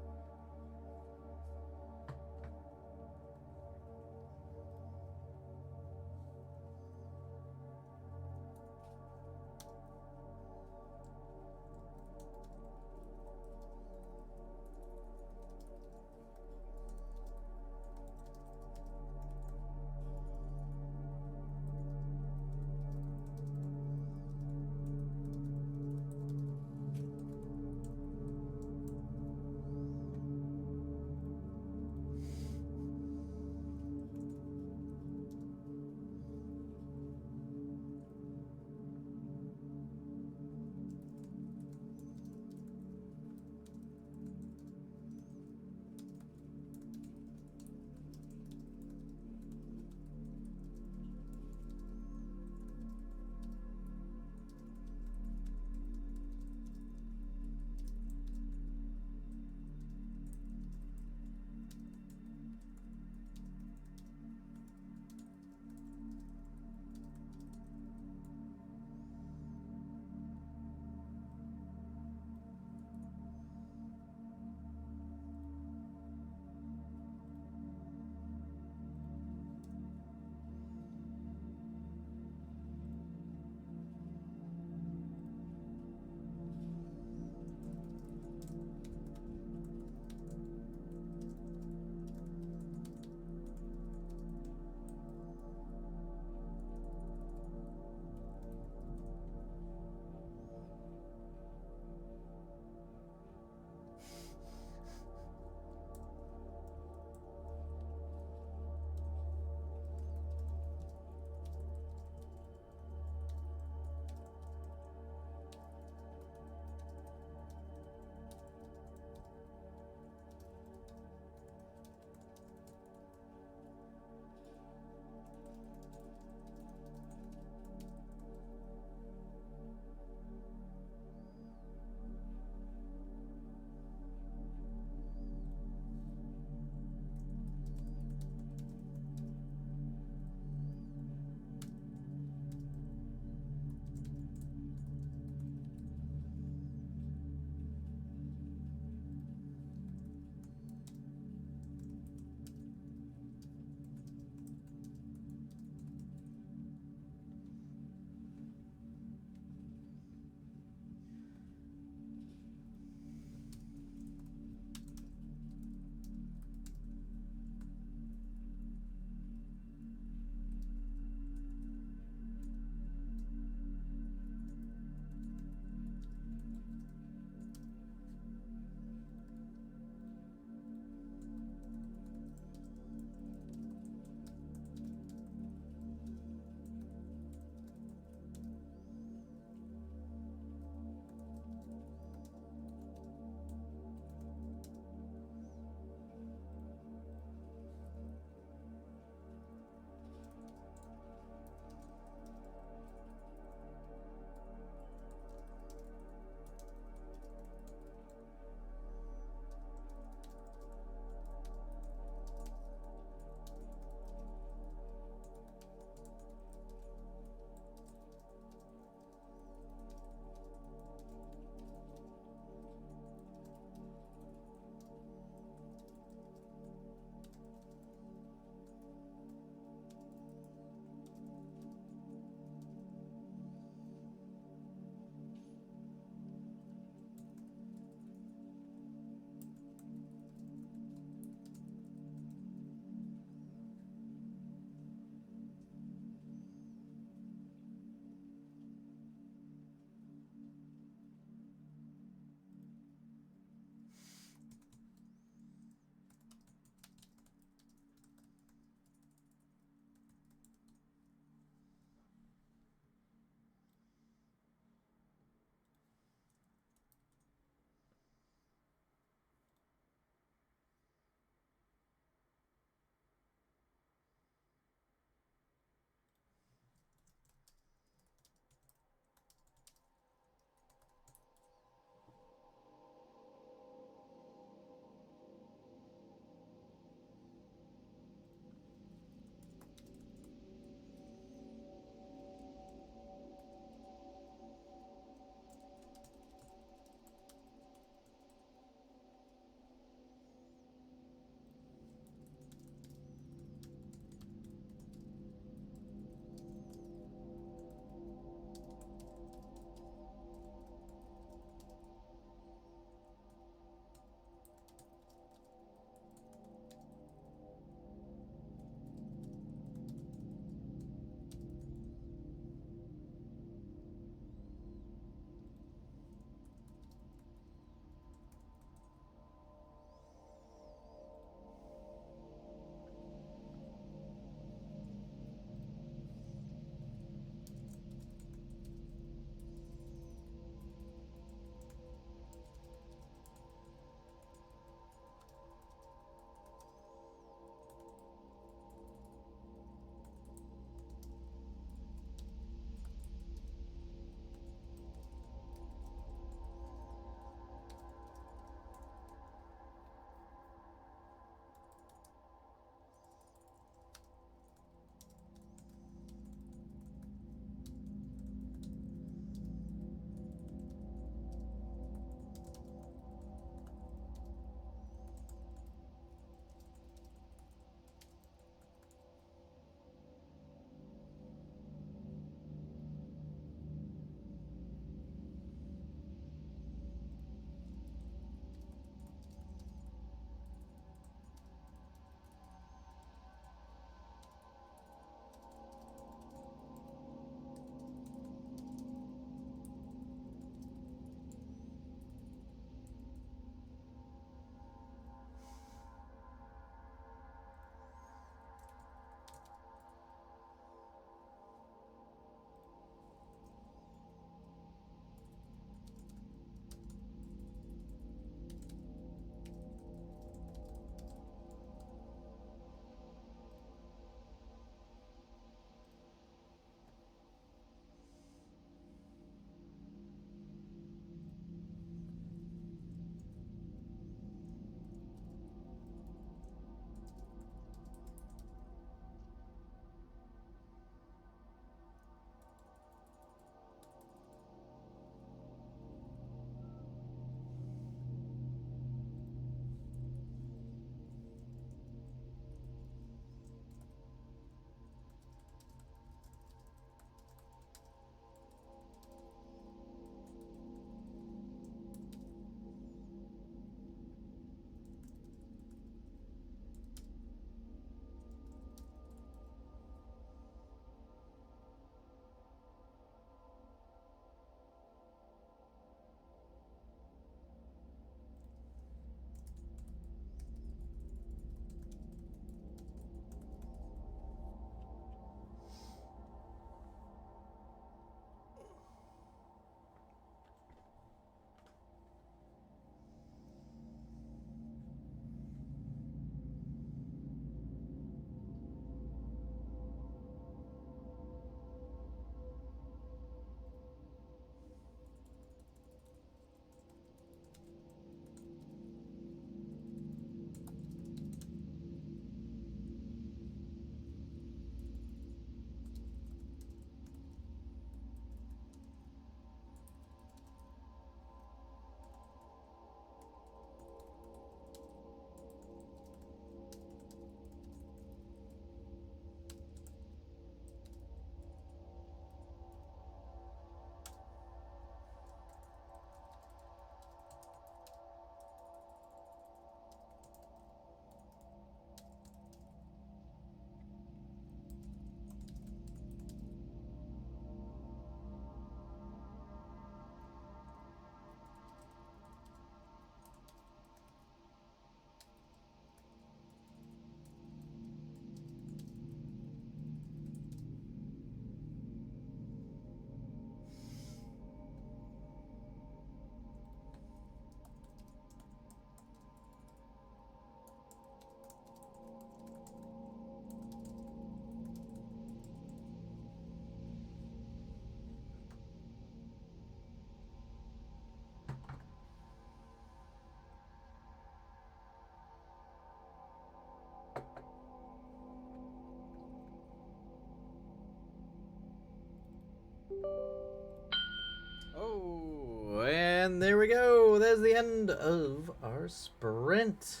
the end of our sprint.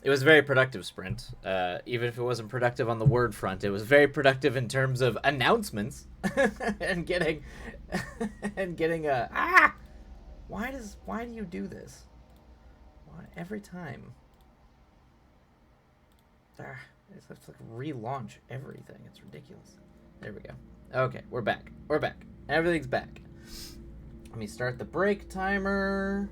It was a very productive sprint. Even if it wasn't productive on the word front, it was very productive in terms of announcements and getting a Why do you do this? Why every time? I have to relaunch everything. It's ridiculous. There we go. Okay, we're back. Everything's back. Let me start the break timer.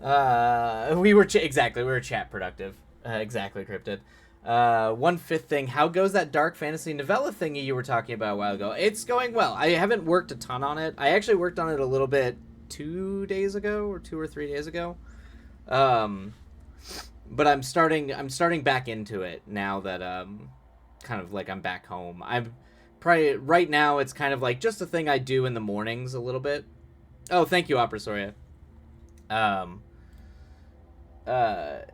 We were chat productive. Exactly, Cryptid. 1/5 thing. How goes that dark fantasy novella thingy you were talking about a while ago? It's going well. I haven't worked a ton on it. I actually worked on it a little bit 2 days ago or 2 or 3 days ago. But I'm starting back into it now that kind of like I'm back home. I'm probably right now it's kind of like just a thing I do in the mornings a little bit. Oh, thank you, Opera Soria.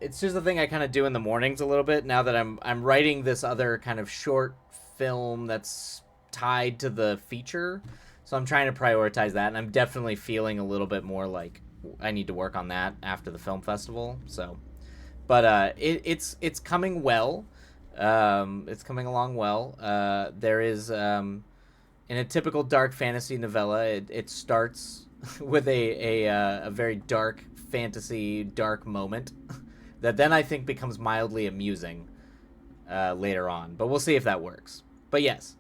It's just a thing I kind of do in the mornings a little bit now that I'm writing this other kind of short film that's tied to the feature. So I'm trying to prioritize that, and I'm definitely feeling a little bit more like I need to work on that after the film festival. So, but it's coming well. It's coming along well. There is in a typical dark fantasy novella, it starts with a very dark fantasy dark moment that then I think becomes mildly amusing later on. But we'll see if that works. But yes.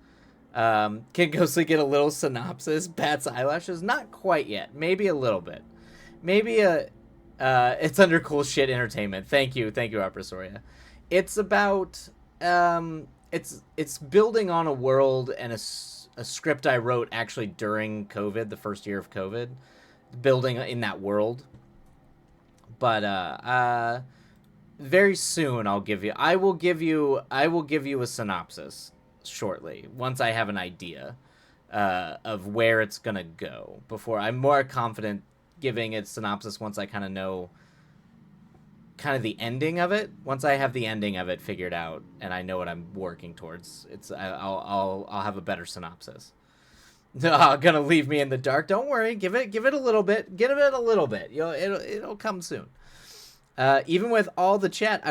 Can Ghostly get a little synopsis? Pat's eyelashes? Not quite yet. Maybe a little bit. Maybe it's under Cool Shit Entertainment. Thank you, Opera Soria. It's about it's building on a world and a script I wrote actually during COVID, the first year of COVID, building in that world. But very soon I will give you a synopsis shortly once I have an idea of where it's gonna go. Before I'm more confident giving it synopsis once I kind of know kind of the ending of it. Once I have the ending of it figured out and I know what I'm working towards, I'll have a better synopsis. Gonna leave me in the dark. Don't worry. Give it a little bit. Give it a little bit. It'll come soon. Even with all the chat,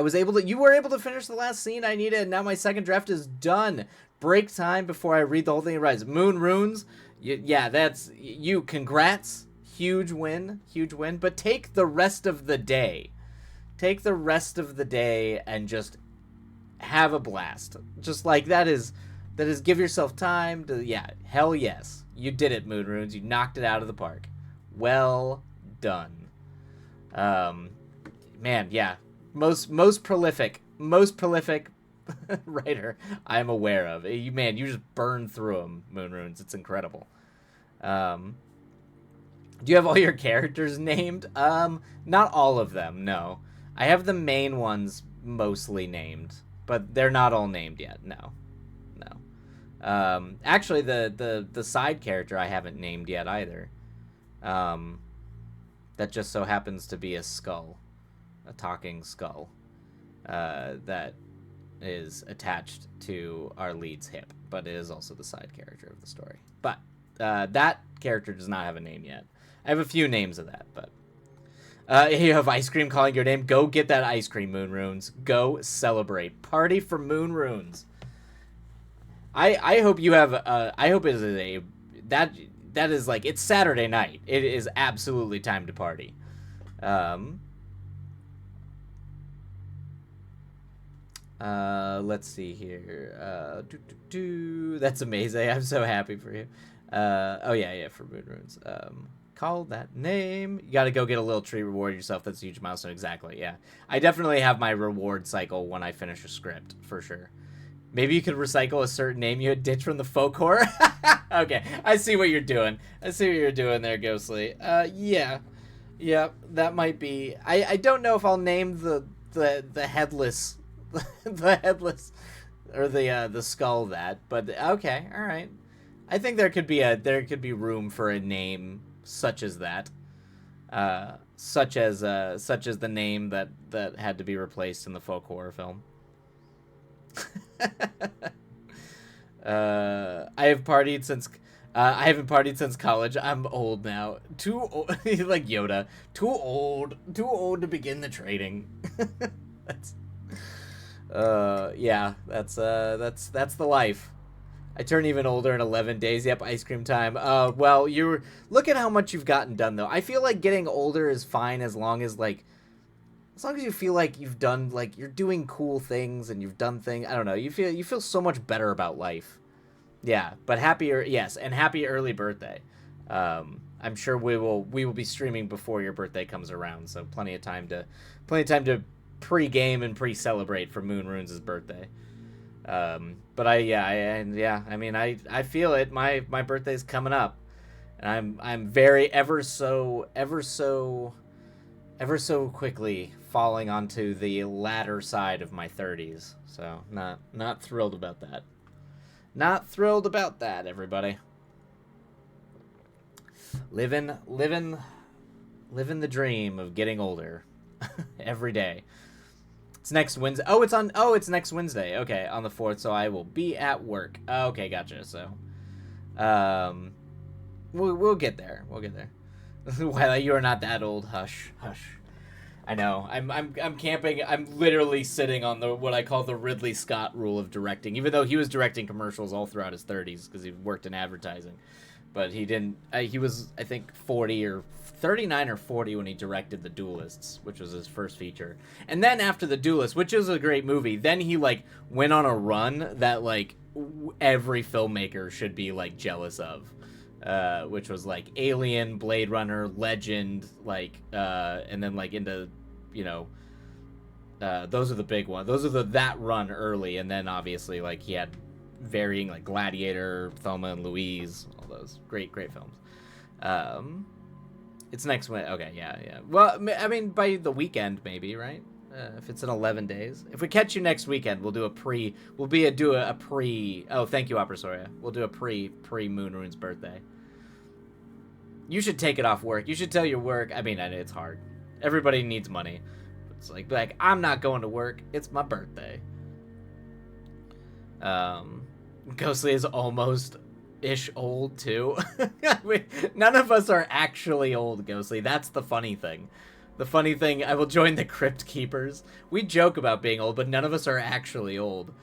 you were able to finish the last scene I needed, and now my second draft is done. Break time before I read the whole thing and rise. Moon runes. Yeah, that's you. Congrats. Huge win. But take the rest of the day. Take the rest of the day and just have a blast. Just like that is give yourself time to, hell yes. You did it, Moon Runes. You knocked it out of the park. Well done. Man, yeah. Most prolific writer I'm aware of. You just burn through them, Moon Runes. It's incredible. Do you have all your characters named? Not all of them, no. I have the main ones mostly named, but they're not all named yet, no. Actually, the side character I haven't named yet either. That just so happens to be a skull. A talking skull. That is attached to our lead's hip, but it is also the side character of the story. But that character does not have a name yet. I have a few names of that, but you have ice cream calling your name. Go get that ice cream, Moon Runes. Go celebrate. Party for Moon Runes. I hope you have. I hope it is that is like, it's Saturday night. It is absolutely time to party. Let's see here. That's amazing. I'm so happy for you. Oh yeah, for Moon Runes. Call that name. You got to go get a little treat, reward yourself. That's a huge milestone. Exactly. Yeah, I definitely have my reward cycle when I finish a script for sure. Maybe you could recycle a certain name you had ditched from the folk horror. Okay, I see what you're doing. There, Ghostly. Yeah, that might be. I don't know if I'll name the headless, the headless, or the skull that. But okay, all right. I think there could be room for a name such as that. Such as the name that had to be replaced in the folk horror film. I have partied since. I haven't partied since college. I'm old now. Too old, like Yoda. Too old. Too old to begin the trading. that's, yeah. That's the life. I turn even older in 11 days. Yep, ice cream time. Well, you're look at how much you've gotten done though. I feel like getting older is fine as long as you feel like you've done like you're doing cool things and you've done things. I don't know. You feel so much better about life. Yeah, but happier, yes, and happy early birthday. I'm sure we will be streaming before your birthday comes around, so plenty of time to pre-game and pre-celebrate for Moon Runes' birthday. But I mean I feel it. My birthday's coming up, and I'm very ever so quickly falling onto the latter side of my 30s. So not thrilled about that. Not thrilled about that, everybody. Living the dream of getting older every day. It's next Wednesday. It's next Wednesday. Okay, on the 4th, so I will be at work. Okay, gotcha. So we'll get there. We'll get there. Well, you are not that old. Hush, hush. I know. I'm camping. I'm literally sitting on the what I call the Ridley Scott rule of directing, even though he was directing commercials all throughout his 30s because he worked in advertising. But he didn't. He was, I think, 40 or 39 or 40 when he directed The Duelists, which was his first feature. And then after The Duelists, which is a great movie, then he like went on a run that like every filmmaker should be like jealous of. Which was like Alien, Blade Runner, Legend, and then like into, those are the big ones. Those are that run early, and then obviously like he had varying like Gladiator, Thelma and Louise, all those great films. It's next week. Okay, yeah. Well, I mean by the weekend maybe, right? If it's in 11 days. If we catch you next weekend, we'll do a pre. Oh, thank you, Opera Soria. We'll do a pre Moon Rune's birthday. You should take it off work. You should tell your work. I mean, it's hard. Everybody needs money. It's like I'm not going to work. It's my birthday. Ghostly is almost ish old too. None of us are actually old, Ghostly. That's the funny thing. The funny thing, I will join the Crypt Keepers. We joke about being old, but none of us are actually old.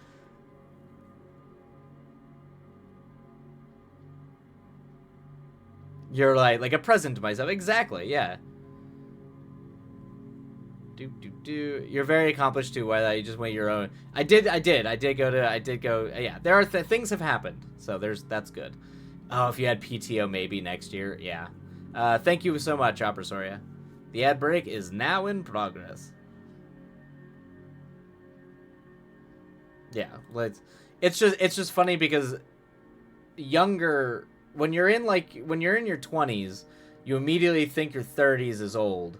You're like a present to myself. Exactly, yeah. You're very accomplished too. Why you just went your own? I did go. Yeah, there are things have happened, so that's good. Oh, if you had PTO maybe next year, yeah. Thank you so much, Opera Soria. The ad break is now in progress. Yeah, it's just funny because when you're in your 20s, you immediately think your 30s is old,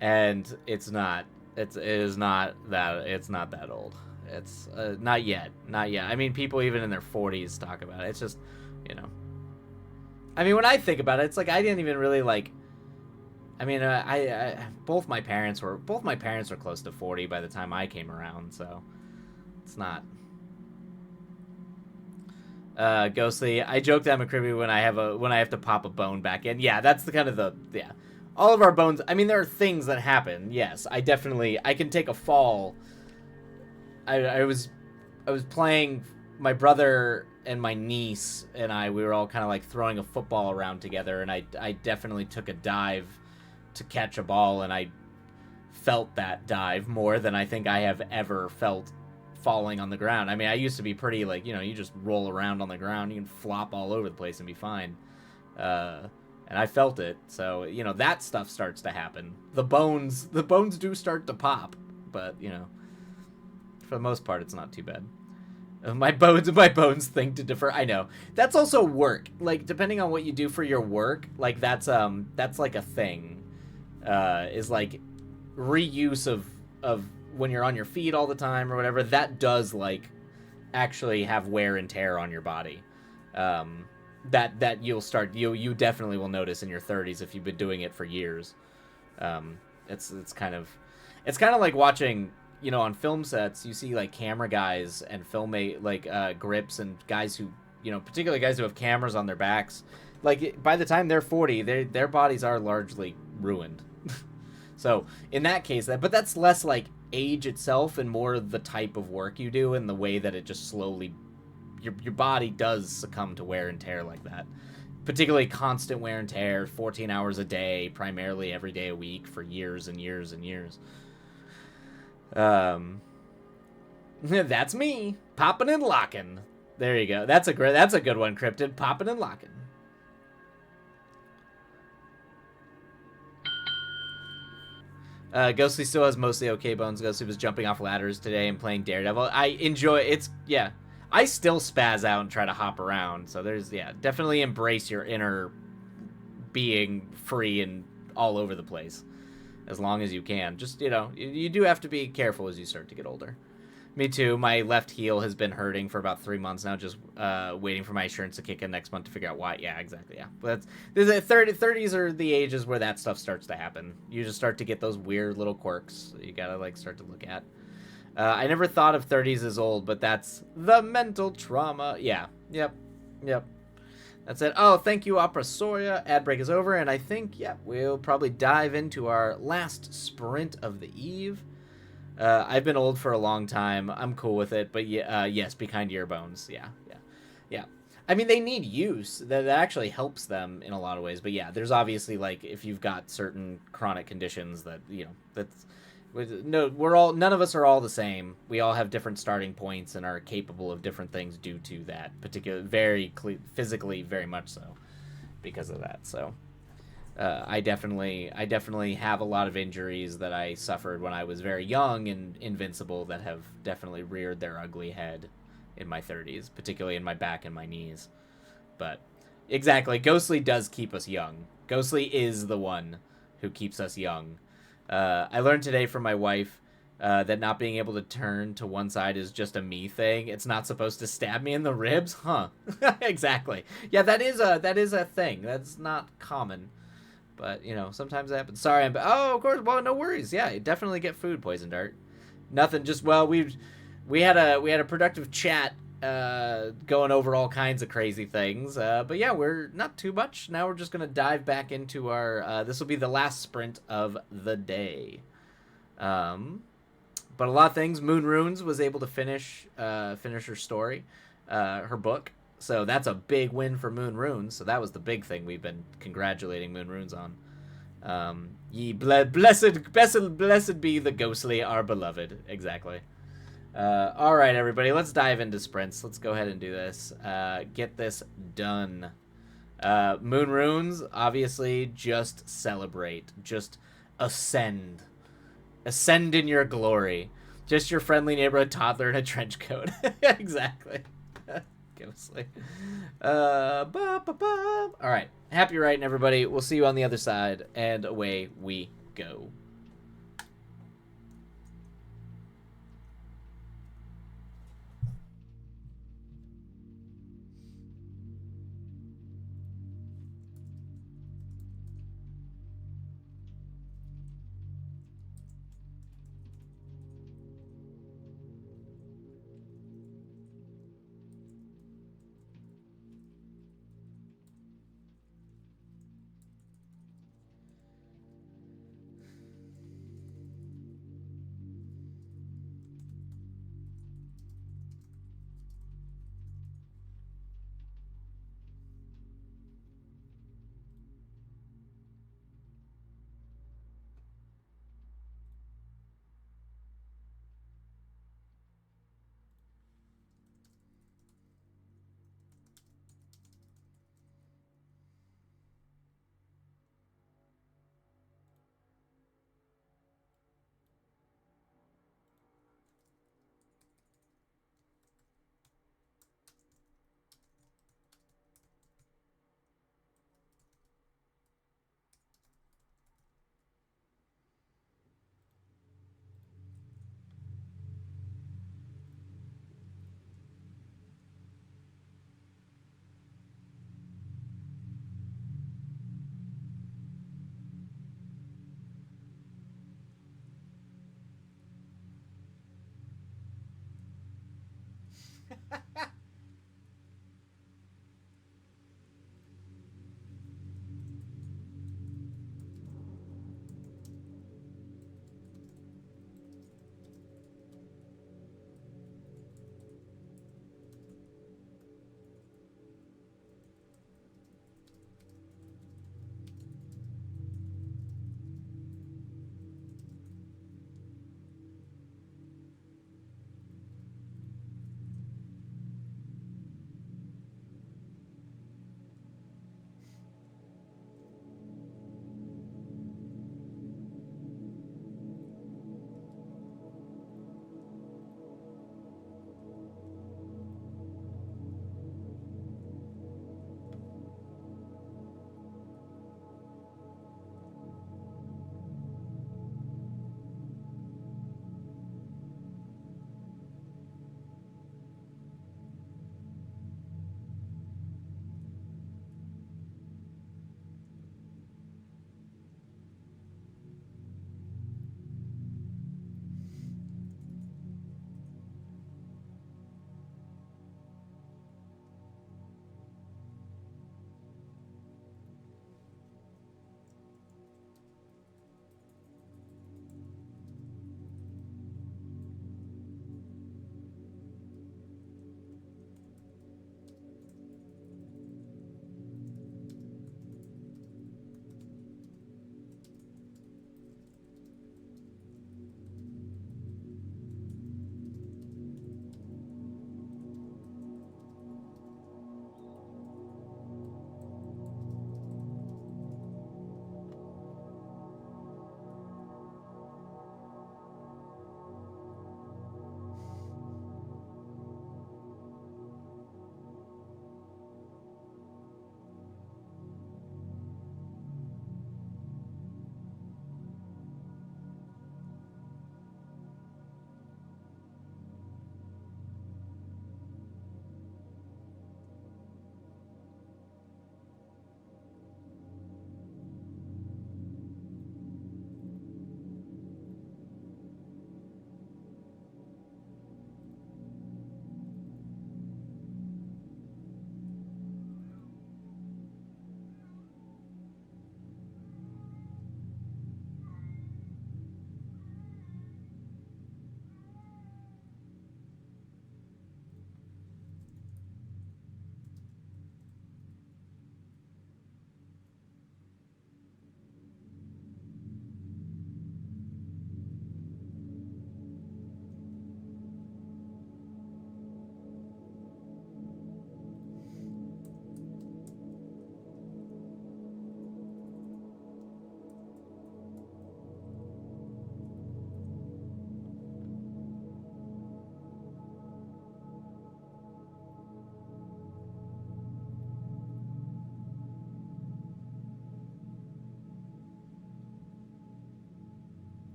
and it's not. It's not that old. It's not yet. I mean, people even in their 40s talk about it. It's just, I mean, when I think about it, it's like I didn't even really like. I mean, both my parents were close to 40 by the time I came around, so it's not. Ghostly, I joke that I'm a cribby when I have to pop a bone back in. Yeah, that's the kind of yeah. All of our bones. I mean, there are things that happen. Yes, I can take a fall. I was playing. My brother and my niece and we were all kind of like throwing a football around together, and I definitely took a dive to catch a ball, and I felt that dive more than I think I have ever felt falling on the ground. I mean, I used to be pretty like, you just roll around on the ground, you can flop all over the place and be fine. And I felt it. So, that stuff starts to happen. The bones do start to pop, but, for the most part, it's not too bad. My bones think to defer. I know. That's also work. Like, depending on what you do for your work, like that's like a thing. Is like reuse of when you're on your feet all the time or whatever. That does like actually have wear and tear on your body. That you definitely will notice in your 30s if you've been doing it for years. It's kind of like watching, on film sets, you see like camera guys and grips and guys who you know, particularly guys who have cameras on their backs, like by the time they're 40, their bodies are largely ruined. So in that case, but that's less like age itself and more the type of work you do and the way that it just slowly your body does succumb to wear and tear like that. Particularly constant wear and tear, 14 hours a day, primarily every day a week for years and years and years. That's me popping and locking. There you go. That's a good one, Cryptid. Popping and locking. Ghostly still has mostly okay bones. Ghostly was jumping off ladders today and playing Daredevil. I enjoy it's yeah. I still spaz out and try to hop around. So there's definitely embrace your inner being free and all over the place as long as you can. Just you do have to be careful as you start to get older. Me too. My left heel has been hurting for about 3 months now, just waiting for my insurance to kick in next month to figure out why. Yeah, exactly. Yeah, but there's 30s are the ages where that stuff starts to happen. You just start to get those weird little quirks that you gotta like start to look at. I never thought of 30s as old, but that's the mental trauma. Yeah. Yep. That's it. Oh, thank you, Opera Soria. Ad break is over, and I think we'll probably dive into our last sprint of the eve. I've been old for a long time. I'm cool with it, but yes, be kind to your bones. Yeah. I mean, they need use. That actually helps them in a lot of ways. But yeah, there's obviously like if you've got certain chronic conditions that that's none of us are all the same. We all have different starting points and are capable of different things due to that particular physically very much so because of that. So. I definitely have a lot of injuries that I suffered when I was very young and invincible that have definitely reared their ugly head in my 30s, particularly in my back and my knees. But exactly, Ghostly does keep us young. Ghostly is the one who keeps us young. I learned today from my wife that not being able to turn to one side is just a me thing. It's not supposed to stab me in the ribs, huh? Exactly. Yeah, that is a thing. That's not common. But sometimes it happens. Sorry, of course. Well, no worries. Yeah, definitely get food poisoned, Art. Nothing. Just we had a productive chat, going over all kinds of crazy things. But yeah, we're not too much. Now we're just gonna dive back into our. This will be the last sprint of the day. But a lot of things. Moon Runes was able to finish her story, her book. So that's a big win for Moon Runes. So that was the big thing we've been congratulating Moon Runes on. Blessed be the ghostly, our beloved. Exactly. All right, everybody, let's dive into sprints. Let's go ahead and do this. Get this done. Moon Runes, obviously, just celebrate. Just ascend. Ascend in your glory. Just your friendly neighborhood toddler in a trench coat. Exactly. Ghostly. All right. Happy writing, everybody. We'll see you on the other side, and away we go.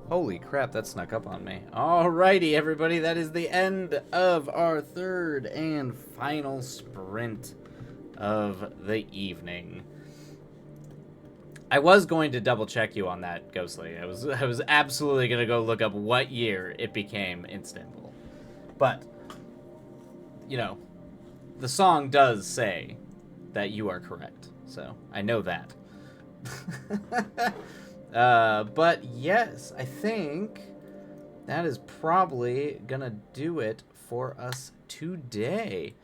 Holy crap, that snuck up on me. Alrighty, everybody, that is the end of our third and final sprint of the evening. I was going to double check you on that, Ghostly. I was absolutely gonna go look up what year it became Istanbul. But, you know, the song does say that you are correct. So, I know that. But yes, I think that is probably gonna do it for us today.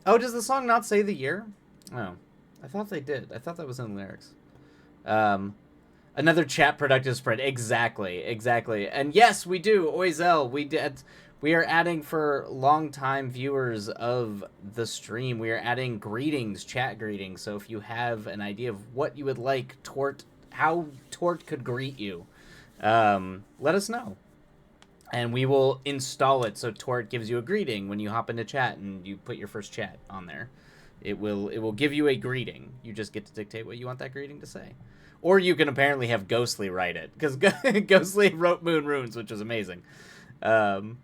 Oh, does the song not say the year? Oh, I thought they did. I thought that was in the lyrics. Another chat productive spread. Exactly. And yes, we do. Oizel, we are adding for longtime viewers of the stream. We are adding greetings, chat greetings. So if you have an idea of what you would like how Tort could greet you, let us know. And we will install it so Tort gives you a greeting when you hop into chat and you put your first chat on there. It will give you a greeting. You just get to dictate what you want that greeting to say. Or you can apparently have Ghostly write it, because Ghostly wrote Moon Runes, which was amazing. And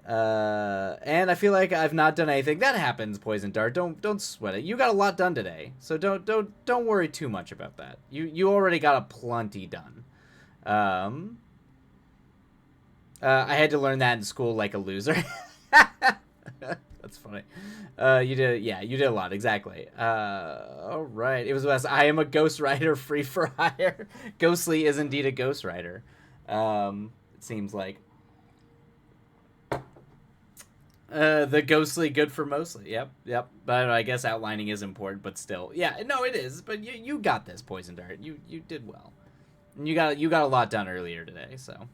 I feel like I've not done anything. That happens, Poison Dart. Don't sweat it. You got a lot done today, so don't worry too much about that. You already got a plenty done. I had to learn that in school like a loser. That's funny. You did a lot, exactly. All right. It was Wes. I am a ghostwriter free for hire. Ghostly is indeed a ghostwriter. It seems like. The ghostly good for mostly. Yep. But I guess outlining is important, but still. Yeah, no, it is. But you got this, Poison Dart. You did well. And you got a lot done earlier today, so.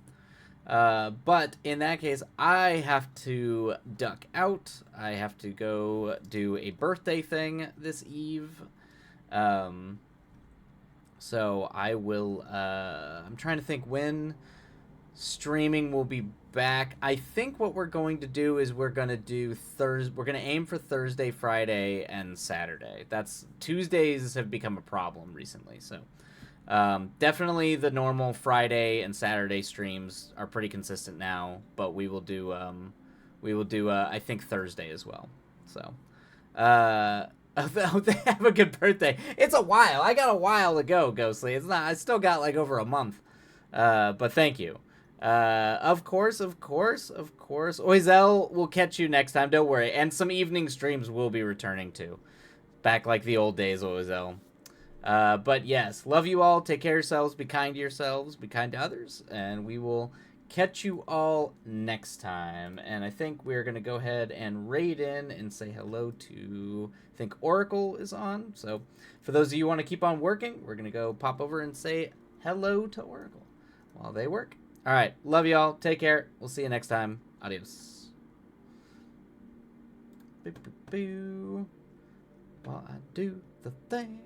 But in that case, I have to duck out. I have to go do a birthday thing this eve. So I will, I'm trying to think when streaming will be back. I think what we're going to do is we're going to do we're going to aim for Thursday, Friday, and Saturday. Tuesdays have become a problem recently, so. Definitely the normal Friday and Saturday streams are pretty consistent now, but we will do I think Thursday as well. So, they have a good birthday. It's a while. I got a while to go, Ghostly. It's not. I still got like over a month. But thank you. Of course. Oizel will catch you next time. Don't worry. And some evening streams will be returning too. Back like the old days, Oizel. But yes, love you all. Take care of yourselves. Be kind to yourselves. Be kind to others. And we will catch you all next time. And I think we're going to go ahead and raid in and say hello to, I think Oracle is on. So for those of you who want to keep on working, we're going to go pop over and say hello to Oracle while they work. All right. Love you all. Take care. We'll see you next time. Adios. Boo, boo, boo. While I do the thing.